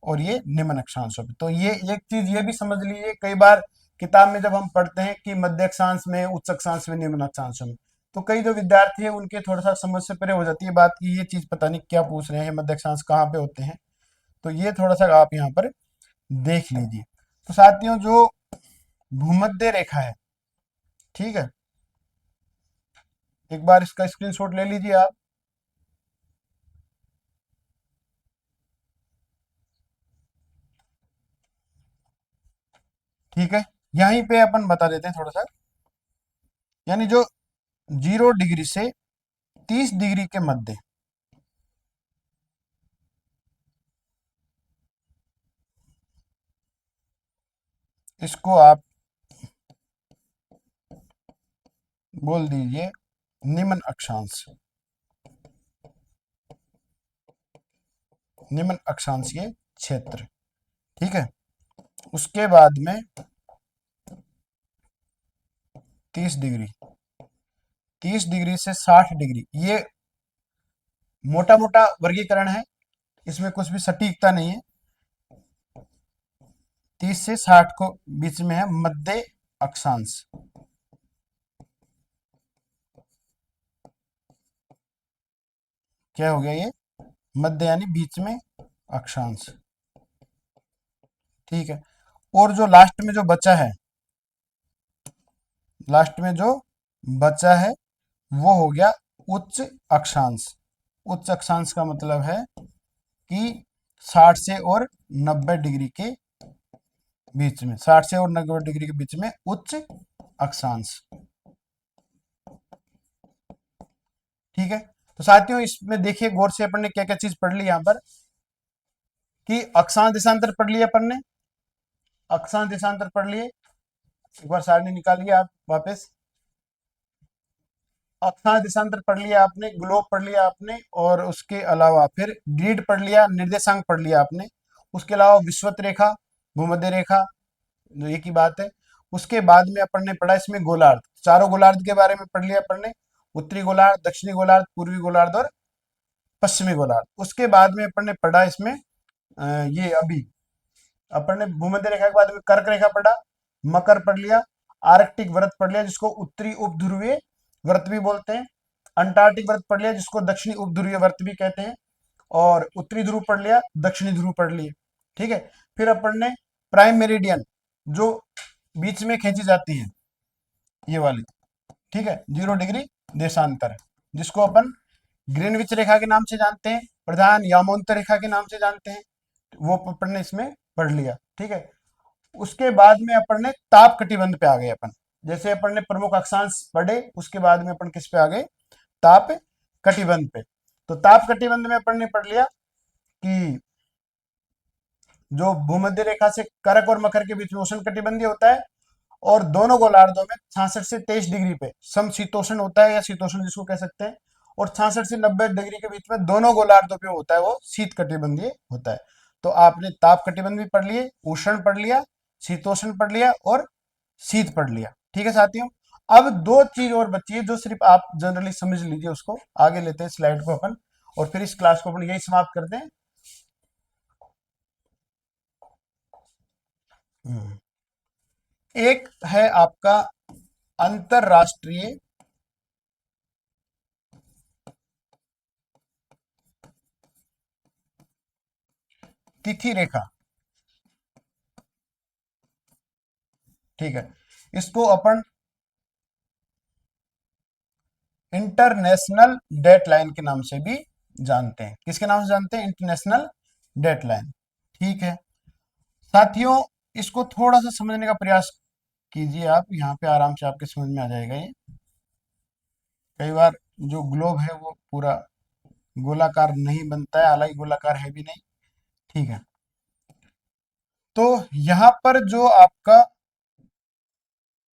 और ये निम्न अक्षांशों पे। तो ये एक चीज ये भी समझ लीजिए, कई बार किताब में जब हम पढ़ते हैं कि मध्य अक्षांश में, उच्च अक्षांश में, निम्न अक्षांशों में, तो कई जो विद्यार्थी है उनके थोड़ा सा समझ से परे हो जाती है बात की ये चीज पता नहीं क्या पूछ रहे हैं, मध्य अक्षांश कहाँ पे होते हैं। तो ये थोड़ा सा आप यहाँ पर देख लीजिए। तो साथियों जो भूमध्य रेखा है, ठीक है, एक बार इसका स्क्रीनशॉट ले लीजिए आप, ठीक है। यहीं पे अपन बता देते हैं थोड़ा सा, यानी जो 0 डिग्री से 30 डिग्री के मध्य, इसको आप बोल दीजिए निम्न अक्षांश, निम्न अक्षांशीय क्षेत्र, ठीक है। उसके बाद में 30 डिग्री, 30 डिग्री से 60 डिग्री, ये मोटा मोटा वर्गीकरण है, इसमें कुछ भी सटीकता नहीं है। 30 से 60 को बीच में है मध्य अक्षांश, क्या हो गया ये, मध्य यानी बीच में अक्षांश, ठीक है। और जो लास्ट में जो बचा है, लास्ट में जो बचा है वो हो गया उच्च अक्षांश। उच्च अक्षांश का मतलब है कि 60 से और 90 डिग्री के बीच में, 60 से और 90 डिग्री के बीच में उच्च अक्षांश, ठीक है। तो साथियों इसमें देखिए गौर से अपन ने क्या क्या चीज पढ़ ली यहाँ पर, कि अक्षांश देशांतर पढ़ लिया अपन ने, अक्षांश देशांतर पढ़ लिए, एक बार सारणी निकालिए आप वापस। अक्षांश देशांतर पढ़ लिया आपने, ग्लोब पढ़ लिया आपने, और उसके अलावा फिर ग्रिड पढ़ लिया, निर्देशांक पढ़ लिया आपने। उसके अलावा विषुवत रेखा, भूमध्य रेखा, जो एक ही बात है। उसके बाद में अपन ने पढ़ा इसमें गोलार्ध, चारों गोलार्ध के बारे में पढ़ लिया अपन ने, उत्तरी गोलार्ध, दक्षिणी गोलार्ध, पूर्वी गोलार्ध और पश्चिमी गोलार्ध। उसके बाद में अपन ने पढ़ा इसमें ये अभी अपन ने भूमध्य रेखा के बाद में कर्क रेखा पढ़ा, मकर पढ़ लिया, आर्कटिक व्रत पढ़ लिया जिसको उत्तरी उपध्रुवीय व्रत भी बोलते हैं, अंटार्कटिक व्रत पढ़ लिया जिसको दक्षिणी उपध्रुवीय व्रत भी कहते हैं, और उत्तरी ध्रुव पढ़ लिया, दक्षिणी ध्रुव पढ़ लिए, ठीक है। फिर अपन ने प्राइम मेरिडियन जो बीच में खींची जाती है, ये वाली, ठीक है, 0 डिग्री देशांतर, जिसको अपन ग्रीनविच रेखा के नाम से जानते हैं, प्रधान यामोन्तर रेखा के नाम से जानते हैं, वो अपन ने इसमें पढ़ लिया, ठीक है। उसके बाद में अपन ने ताप कटिबंध पे आ गए अपन, जैसे अपन ने प्रमुख अक्षांश पढ़े, उसके बाद में अपन किस पे आ गए, ताप कटिबंध पे। तो ताप कटिबंध में अपन ने पढ़ लिया कि जो भूमध्य रेखा से करक और मकर के बीच में उष्ण कटिबंधीय होता है, और दोनों गोलार्धों में 66 से 23 डिग्री पे समशीतोष्ण होता है, या शीतोष्ण जिसको कह सकते हैं, और 66 से 90 डिग्री के बीच में दोनों गोलार्धों पे होता है वो शीत कटिबंधीय होता है। तो आपने ताप कटिबंध भी पढ़ लिए, उष्ण पढ़ लिया, शीतोष्ण पढ़ लिया और शीत पढ़ लिया। ठीक है साथियों, अब दो चीज और बची है जो सिर्फ आप जनरली समझ लीजिए, उसको आगे लेते हैं स्लाइड को अपन, और फिर इस क्लास को अपन यही समाप्त करते हैं। हम्म। एक है आपका अंतरराष्ट्रीय तिथि रेखा। ठीक है, इसको अपन इंटरनेशनल डेटलाइन के नाम से भी जानते हैं। किसके नाम से जानते हैं? International dateline. ठीक है साथियों, इसको थोड़ा सा समझने का प्रयास कीजिए आप, यहाँ पे आराम से आपके समझ में आ जाएगा ये। कई बार जो ग्लोब है वो पूरा गोलाकार नहीं बनता है, हालांकि गोलाकार है भी नहीं। ठीक है, तो यहाँ पर जो आपका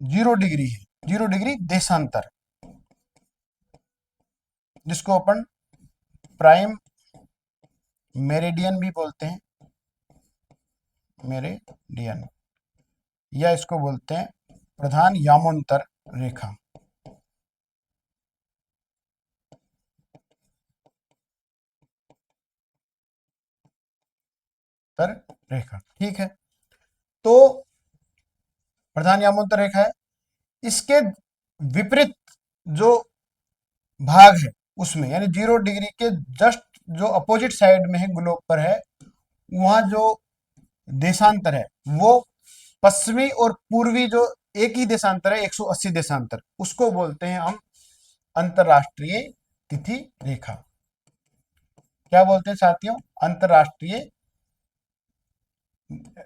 0 डिग्री है, 0 डिग्री देशांतर, जिसको अपन प्राइम मेरिडियन भी बोलते हैं, मेरिडियन, या इसको बोलते हैं प्रधान यामोंतर रेखा, तर रेखा। ठीक है, तो प्रधान यामोंतर रेखा है, इसके विपरीत जो भाग है उसमें, यानी 0 डिग्री के जस्ट जो अपोजिट साइड में है ग्लोब पर है, वहां जो देशांतर है वो पश्चिमी और पूर्वी जो एक ही देशांतर है, 180 देशांतर, उसको बोलते हैं हम अंतरराष्ट्रीय तिथि रेखा। क्या बोलते हैं साथियों? अंतरराष्ट्रीय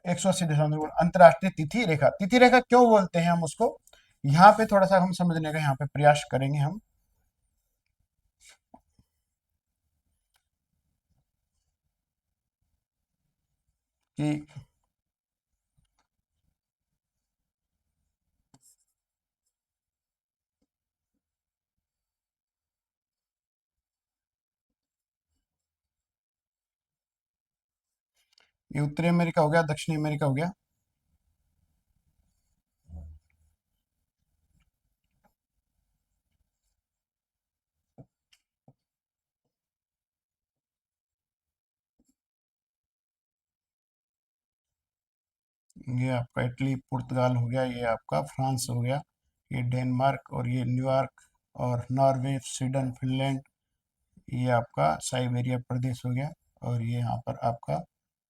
180 देशांतर, अंतरराष्ट्रीय तिथि रेखा। तिथि रेखा क्यों बोलते हैं हम उसको, यहाँ पे थोड़ा सा हम समझने का यहाँ पे प्रयास करेंगे हम, कि ये उत्तरी अमेरिका हो गया, दक्षिणी अमेरिका हो गया। ये आपका इटली पुर्तगाल हो गया, ये आपका फ्रांस हो गया, ये डेनमार्क, और ये न्यूयॉर्क और नॉर्वे, स्वीडन, फिनलैंड, ये आपका साइबेरिया प्रदेश हो गया, और ये यहाँ पर आपका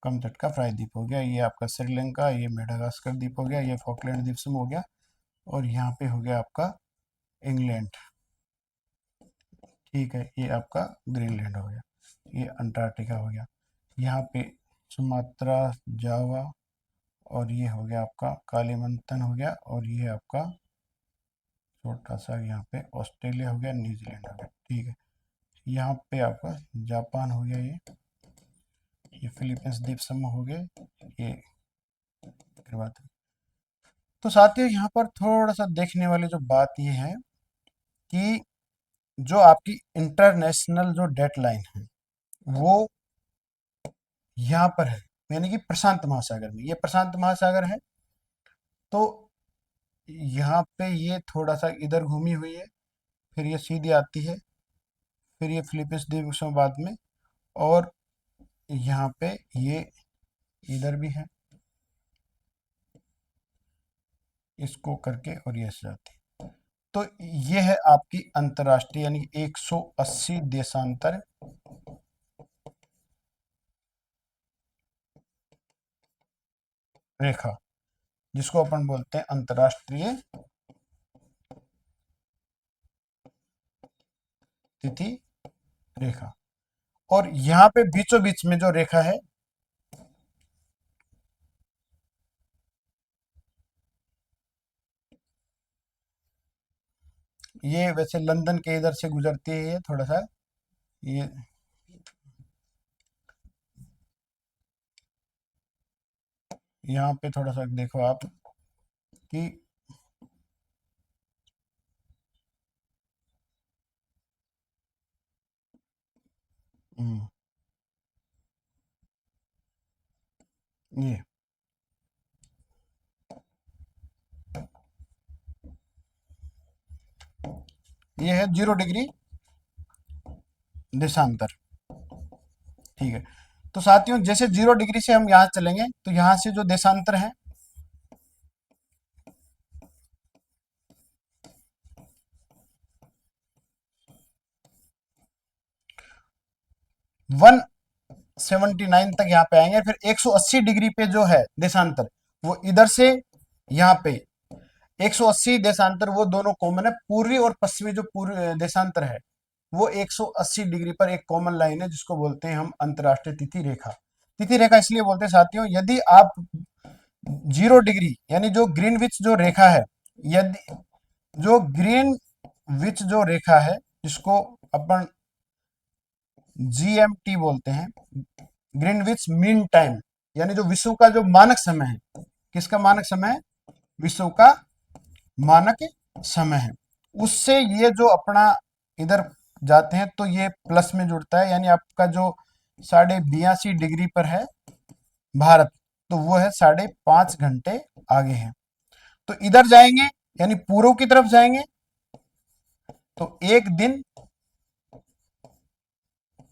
कमतट का प्रायद्वीप हो गया, ये आपका श्रीलंका, ये मेडागास्कर द्वीप हो गया, ये फॉकलैंड द्वीप समूह हो गया, और यहाँ पे हो गया आपका इंग्लैंड। ठीक है, ये आपका ग्रीनलैंड हो गया, ये अंटार्कटिका हो गया, यहाँ पे सुमात्रा, जावा, और ये हो गया आपका कालीमंतन हो गया, और ये आपका छोटा सा यहाँ पे ऑस्ट्रेलिया हो गया, न्यूजीलैंड हो गया। ठीक है, यहाँ पे आपका जापान हो गया, ये फिलीपींस द्वीप समूह हो गए, ये बात है। तो साथियों, यहाँ पर थोड़ा सा देखने वाली जो बात ये है कि जो आपकी इंटरनेशनल जो डेडलाइन है वो यहाँ पर है, यानी कि प्रशांत महासागर में, ये प्रशांत महासागर है। तो यहाँ पे ये थोड़ा सा इधर घूमी हुई है, फिर ये सीधी आती है, फिर ये फिलीपींस द्वीप समूह बाद में, और यहाँ पे ये इधर भी है, इसको करके, और ये ऐसे जाती है। तो ये है आपकी अंतरराष्ट्रीय यानी 180 देशांतर रेखा, जिसको अपन बोलते हैं अंतरराष्ट्रीय तिथि रेखा। और यहाँ पे बीचों बीच में जो रेखा है, ये वैसे लंदन के इधर से गुजरती है, ये थोड़ा सा, ये यहाँ पे थोड़ा सा देखो आप कि हम्म, ये ये है 0 डिग्री देशांतर। ठीक है। तो साथियों जैसे 0 डिग्री से हम यहाँ चलेंगे तो यहाँ से जो देशांतर है 179 तक यहाँ पे आएंगे, फिर 180 डिग्री पे जो है देशांतर वो इधर से यहाँ पे 180 देशांतर वो दोनों कॉमन है, पूर्वी और पश्चिमी जो पूर्व देशांतर है वो 180 डिग्री पर एक कॉमन लाइन है जिसको बोलते हैं हम अंतरराष्ट्रीय तिथि रेखा। तिथि रेखा इसलिए बोलते हैं साथियों, यदि आप 0 डिग्री यानी जो ग्रीनविच जो रेखा है, यदि जो ग्रीन विच जो रेखा है जिसको अपन जीएमटी बोलते हैं, ग्रीनविच मीन टाइम, यानी जो विश्व का जो मानक समय है, किसका मानक समय है, विश्व का मानक समय है, उससे ये जो अपना इधर जाते हैं तो ये प्लस में जुड़ता है, यानी आपका जो 82.5 डिग्री पर है भारत, तो वो है 5.5 घंटे आगे है। तो इधर जाएंगे यानी पूर्व की तरफ जाएंगे तो एक दिन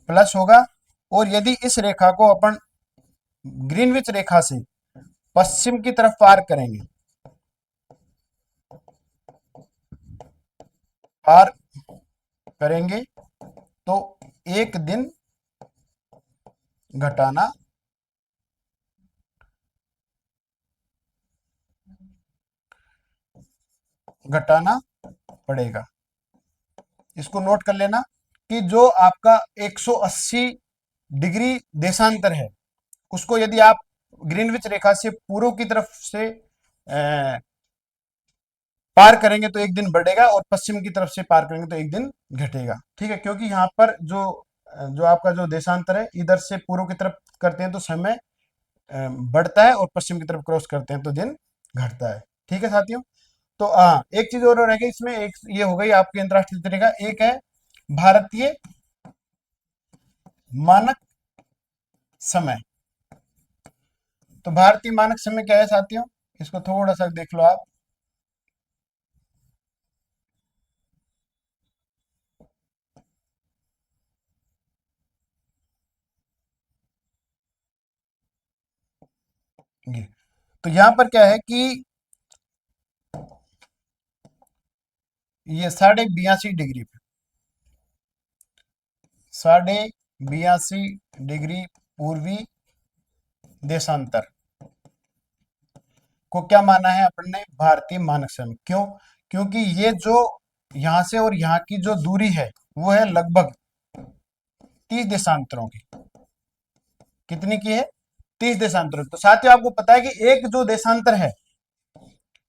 प्लस होगा, और यदि इस रेखा को अपन ग्रीनविच रेखा से पश्चिम की तरफ पार करेंगे, पार करेंगे तो एक दिन घटाना घटाना पड़ेगा। इसको नोट कर लेना कि जो आपका 180 डिग्री देशांतर है उसको यदि आप ग्रीनविच रेखा से पूर्व की तरफ से पार करेंगे तो एक दिन बढ़ेगा, और पश्चिम की तरफ से पार करेंगे तो एक दिन घटेगा। ठीक है, क्योंकि यहाँ पर जो जो आपका जो देशांतर है इधर से पूर्व की तरफ करते हैं तो समय बढ़ता है, और पश्चिम की तरफ क्रॉस करते हैं तो दिन घटता है। ठीक है साथियों। तो हाँ, एक चीज और रह गई इसमें, एक ये हो गई आपकी अंतरराष्ट्रीय तरीका, एक है भारतीय मानक समय। तो भारतीय मानक समय क्या है साथियों, इसको थोड़ा सा देख लो आप। ये तो यहाँ पर क्या है कि ये 82.5 डिग्री पे, 82.5 डिग्री पूर्वी देशांतर को क्या माना है अपन ने, भारतीय मानक समय। क्यों? क्योंकि ये जो यहां से और यहाँ की जो दूरी है वो है लगभग 30 देशांतरों की। कितनी की है? 30 देशांतरों की। तो साथियों आपको पता है कि एक जो देशांतर है,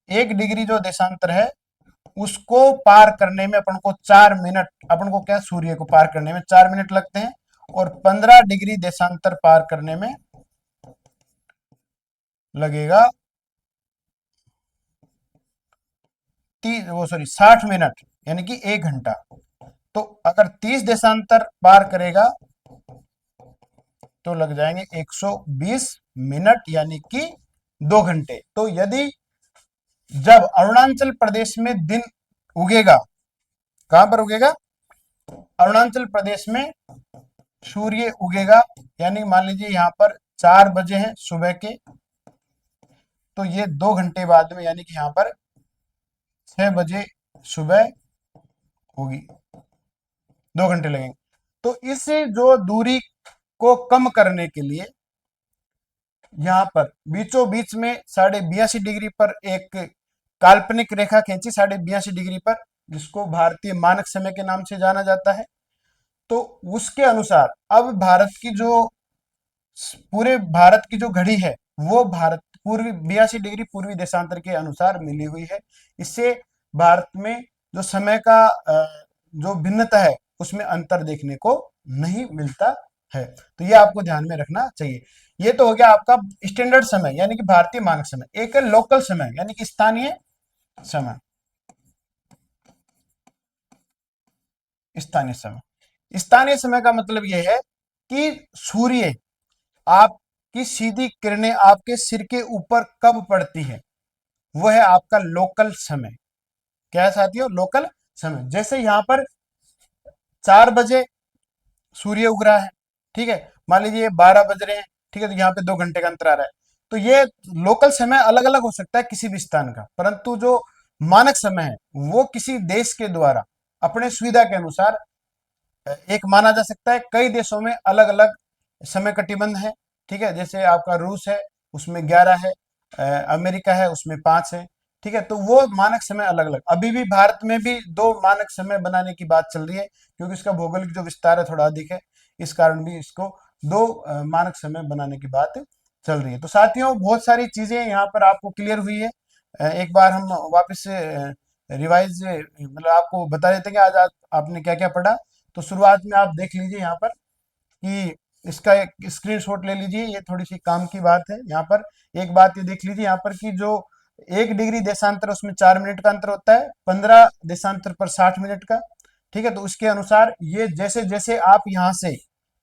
1 डिग्री जो देशांतर है उसको पार करने में अपन को 4 मिनट, अपन को क्या, सूर्य को पार करने में 4 मिनट लगते हैं, और 15 डिग्री देशांतर पार करने में लगेगा वो सॉरी 60 मिनट, यानी कि 1 घंटा। तो अगर 30 देशांतर पार करेगा तो लग जाएंगे 120 मिनट, यानी कि 2 घंटे। तो यदि जब अरुणाचल प्रदेश में दिन उगेगा, कहां पर उगेगा, अरुणाचल प्रदेश में सूर्य उगेगा, यानी मान लीजिए यहाँ पर 4 बजे हैं सुबह के, तो ये 2 घंटे बाद में यानी कि यहाँ पर 6 बजे सुबह होगी, 2 घंटे लगेंगे। तो इस जो दूरी को कम करने के लिए यहाँ पर बीचों बीच में 82.5 डिग्री पर एक काल्पनिक रेखा खींची, 82.5 डिग्री पर, जिसको भारतीय मानक समय के नाम से जाना जाता है। तो उसके अनुसार अब भारत की जो पूरे भारत की जो घड़ी है वो भारत पूर्वी 82 डिग्री पूर्वी देशांतर के अनुसार मिली हुई है। इससे भारत में जो समय का जो भिन्नता है उसमें अंतर देखने को नहीं मिलता है। तो ये आपको ध्यान में रखना चाहिए। ये तो हो गया आपका स्टैंडर्ड समय यानी कि भारतीय मानक समय। एक है लोकल समय यानी कि स्थानीय समय। स्थानीय समय, स्थानीय समय का मतलब यह है कि सूर्य आपकी सीधी किरणें आपके सिर के ऊपर कब पड़ती है, वो है आपका लोकल समय। क्या है साथियों? लोकल समय। जैसे यहां पर 4 बजे सूर्य उग रहा है, ठीक है, मान लीजिए 12 बज रहे हैं, ठीक है, तो यहाँ पे 2 घंटे का अंतर आ रहा है। तो ये लोकल समय अलग अलग हो सकता है किसी भी स्थान का, परंतु जो मानक समय है वो किसी देश के द्वारा अपने सुविधा के अनुसार एक माना जा सकता है। कई देशों में अलग अलग समय कटिबंध है, ठीक है, जैसे आपका रूस है उसमें 11 है, अमेरिका है उसमें 5 है, ठीक है, तो वो मानक समय अलग अलग। अभी भी भारत में भी 2 मानक समय बनाने की बात चल रही है, क्योंकि इसका भौगोलिक जो विस्तार है थोड़ा अधिक है, इस कारण भी इसको 2 मानक समय बनाने की बात चल रही है। तो साथियों बहुत सारी चीजें यहाँ पर आपको क्लियर हुई है। एक बार हम वापस से रिवाइज मतलब आपको बता देते हैं कि आज आपने क्या क्या पढ़ा। तो शुरुआत में आप देख लीजिए यहाँ पर कि इसका एक स्क्रीनशॉट ले लीजिए, ये थोड़ी सी काम की बात है। यहाँ पर एक बात ये देख लीजिए यहाँ पर कि जो 1 डिग्री देशांतर उसमें 4 मिनट का अंतर होता है, 15 देशांतर पर 60 मिनट का, ठीक है। तो उसके अनुसार ये जैसे जैसे आप यहाँ से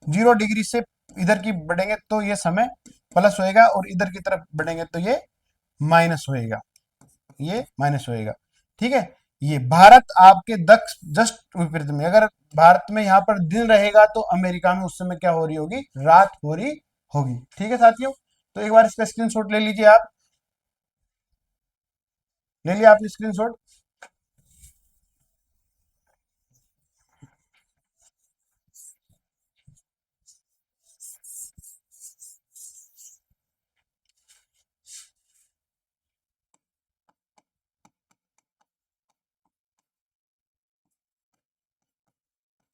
0 डिग्री से इधर की बढ़ेंगे तो ये समय प्लस होएगा, और इधर की तरफ बढ़ेंगे तो ये माइनस होएगा, ये माइनस होएगा, ठीक है। ये भारत आपके दक्ष जस्ट विपरीत में, अगर भारत में यहाँ पर दिन रहेगा तो अमेरिका में उस समय क्या हो रही होगी? रात हो रही होगी, ठीक है साथियों। तो एक बार इसका स्क्रीनशॉट ले लीजिए आप, ले लिया आपने स्क्रीनशॉट?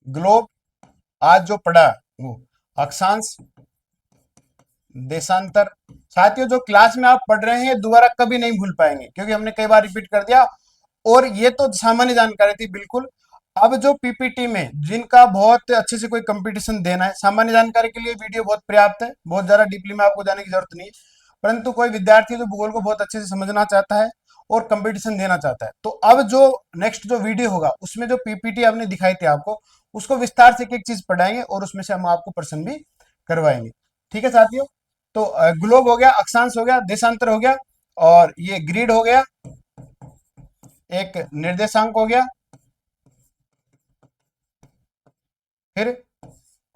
ग्लोब आज जो पढ़ा वो अक्षांश, देशांतर। साथियों जो क्लास में आप पढ़ रहे हैं दोबारा कभी नहीं भूल पाएंगे, क्योंकि हमने कई बार रिपीट कर दिया, और ये तो सामान्य जानकारी थी बिल्कुल। अब जो पीपीटी में जिनका बहुत अच्छे से कोई कंपटीशन देना है, सामान्य जानकारी के लिए वीडियो बहुत पर्याप्त है, बहुत ज्यादा डीपली में आपको जाने की जरूरत नहीं है। परंतु कोई विद्यार्थी जो भूगोल को बहुत अच्छे से समझना चाहता है और कंपटीशन देना चाहता है, तो अब जो नेक्स्ट जो वीडियो होगा उसमें जो पीपीटी आपने दिखाई थी आपको, उसको विस्तार से एक एक चीज पढ़ाएंगे और उसमें से हम आपको प्रश्न भी करवाएंगे, ठीक है साथियों। तो ग्लोब हो गया, अक्षांश हो गया, देशांतर हो गया, और ये ग्रिड हो गया, एक निर्देशांक हो गया, फिर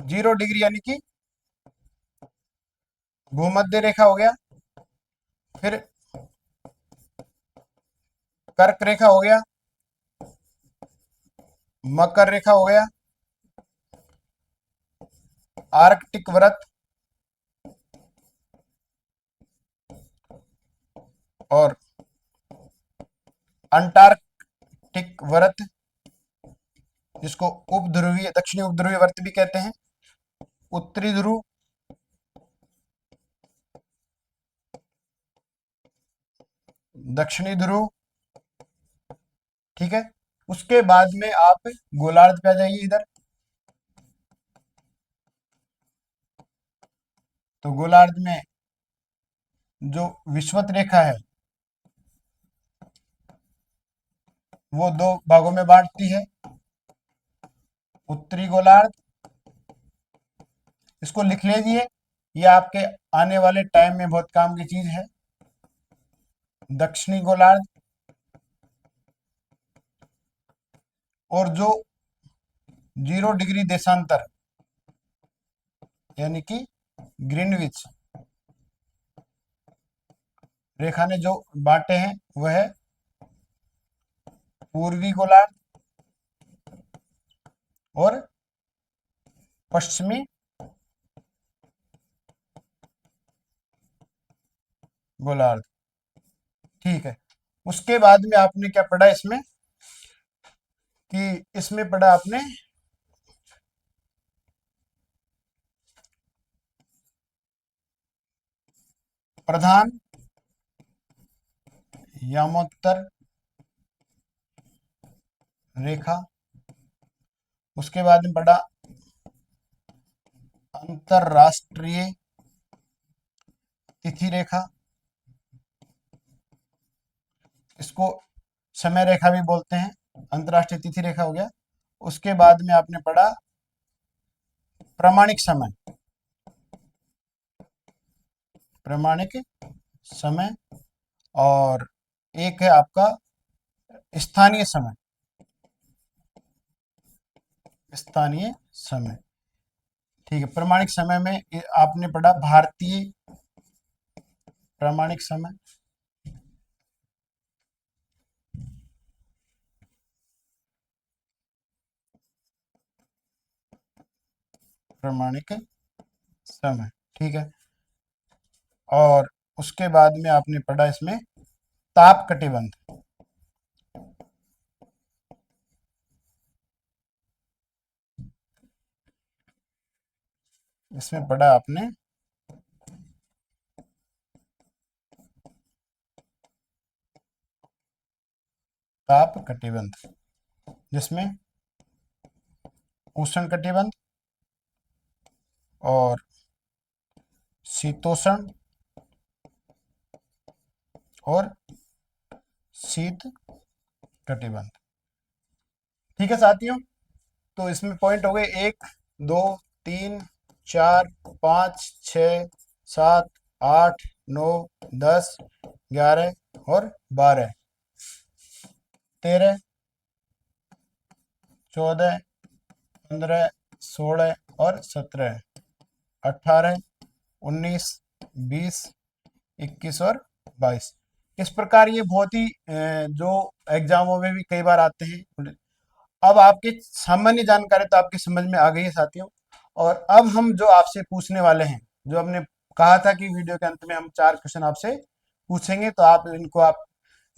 0 डिग्री यानी कि भूमध्य रेखा हो गया, फिर कर्क रेखा हो गया, मकर रेखा हो गया, आर्कटिक व्रत, और अंटार्कटिक व्रत, जिसको उपध्रुवीय दक्षिणी उपध्रुवीय व्रत भी कहते हैं, उत्तरी ध्रुव, दक्षिणी ध्रुव, ठीक है। उसके बाद में आप गोलार्ध पे आ जाइए इधर। तो गोलार्ध में जो विषुवत रेखा है वो 2 भागों में बांटती है, उत्तरी गोलार्ध, इसको लिख लीजिए, ये आपके आने वाले टाइम में बहुत काम की चीज है, दक्षिणी गोलार्ध, और जो 0 डिग्री देशांतर यानी कि ग्रीनविच रेखा ने जो बांटे हैं वह है पूर्वी गोलार्ध और पश्चिमी गोलार्ध, ठीक है। उसके बाद में आपने क्या पढ़ा इसमें, कि इसमें पढ़ा आपने प्रधान यामोत्तर रेखा, उसके बाद में पढ़ा अंतरराष्ट्रीय तिथि रेखा, इसको समय रेखा भी बोलते हैं, अंतरराष्ट्रीय तिथि रेखा हो गया। उसके बाद में आपने पढ़ा प्रामाणिक समय, प्रामाणिक समय, और एक है आपका स्थानीय समय, स्थानीय समय। ठीक है, प्रामाणिक समय में आपने पढ़ा भारतीय प्रामाणिक समय, प्रामाणिक समय। ठीक है, और उसके बाद में आपने पढ़ा इसमें ताप कटिबंध, इसमें पढ़ा आपने ताप कटिबंध, जिसमें उष्ण कटिबंध और शीतोष्ण और शीत कटिबंध। ठीक है साथियों, तो इसमें पॉइंट हो गए 1, 2, 3, 4, 5, 6, 7, 8, 9, 10, 11 और 12, 13, 14, 15, 16 और 17, 18, 19, 20, 21 और 22। इस प्रकार ये बहुत ही जो एग्जामों में भी कई बार आते हैं। अब आपके सामान्य जानकारी तो आपकी समझ में आ गई है साथियों, और अब हम जो आपसे पूछने वाले हैं, जो हमने कहा था कि वीडियो के अंत में हम 4 क्वेश्चन आपसे पूछेंगे, तो आप इनको आप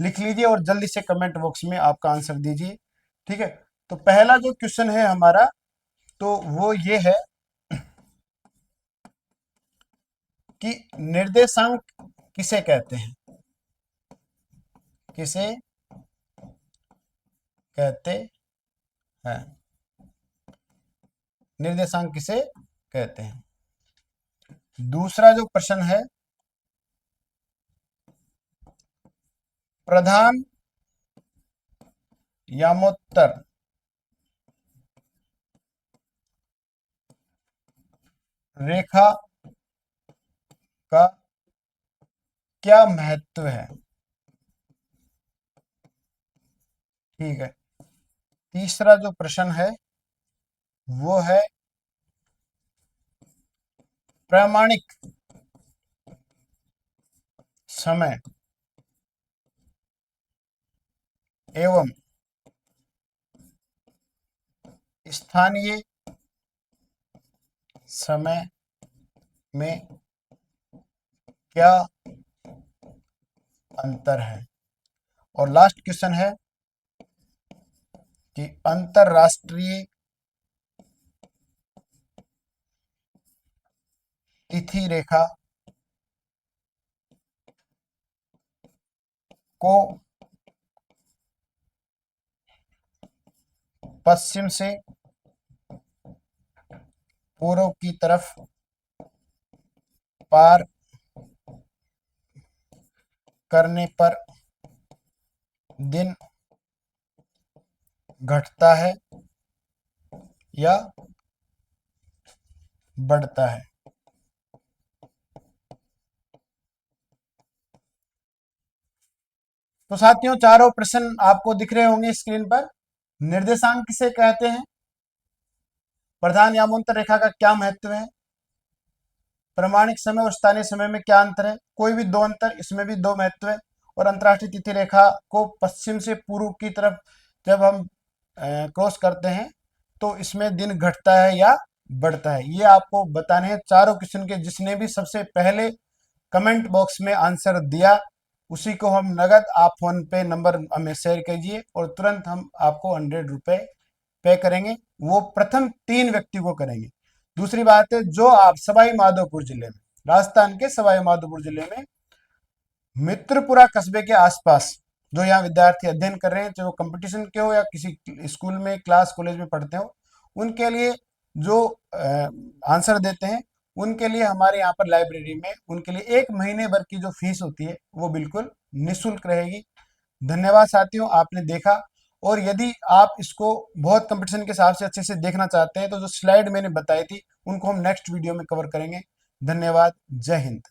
लिख लीजिए और जल्दी से कमेंट बॉक्स में आपका आंसर दीजिए। ठीक है, तो पहला जो क्वेश्चन है हमारा, तो वो ये है कि निर्देशांक किसे कहते हैं, किसे कहते हैं, निर्देशांक किसे कहते हैं। दूसरा जो प्रश्न है, प्रधान यामोत्तर रेखा का क्या महत्व है। ठीक है, तीसरा जो प्रश्न है वो है प्रामाणिक समय एवं स्थानीय समय में क्या अंतर है। और लास्ट क्वेश्चन है कि अंतरराष्ट्रीय तिथि रेखा को पश्चिम से पूर्व की तरफ पार करने पर दिन घटता है या बढ़ता है। तो साथियों, चारों प्रश्न आपको दिख रहे होंगे स्क्रीन पर। निर्देशांक किसे कहते हैं, प्रधान यामांतर रेखा का क्या महत्व है, प्रामाणिक समय और स्थानीय समय में क्या अंतर है, कोई भी 2 अंतर, इसमें भी 2 महत्व है। और अंतरराष्ट्रीय तिथि रेखा को पश्चिम से पूर्व की तरफ जब हम क्रॉस करते हैं तो इसमें दिन घटता है या बढ़ता है, ये आपको बताने हैं चारों क्वेश्चन के। जिसने भी सबसे पहले कमेंट बॉक्स में आंसर दिया उसी को हम नगद, आप फोन पे नंबर हमें शेयर कीजिए और तुरंत हम आपको 100 रुपए पे करेंगे। वो प्रथम 3 व्यक्ति को करेंगे। दूसरी बात है, जो आप सवाई माधोपुर जिले में, राजस्थान के सवाई माधोपुर जिले में मित्रपुरा कस्बे के आसपास जो यहाँ विद्यार्थी अध्ययन कर रहे हैं, चाहे वो कंपटीशन के हो या किसी स्कूल में, क्लास, कॉलेज में पढ़ते हो, उनके लिए जो आंसर देते हैं, उनके लिए हमारे यहाँ पर लाइब्रेरी में उनके लिए 1 महीने भर की जो फीस होती है वो बिल्कुल निःशुल्क रहेगी। धन्यवाद साथियों, आपने देखा। और यदि आप इसको बहुत कंपटीशन के हिसाब से अच्छे से देखना चाहते हैं तो जो स्लाइड मैंने बताई थी उनको हम नेक्स्ट वीडियो में कवर करेंगे। धन्यवाद। जय हिंद।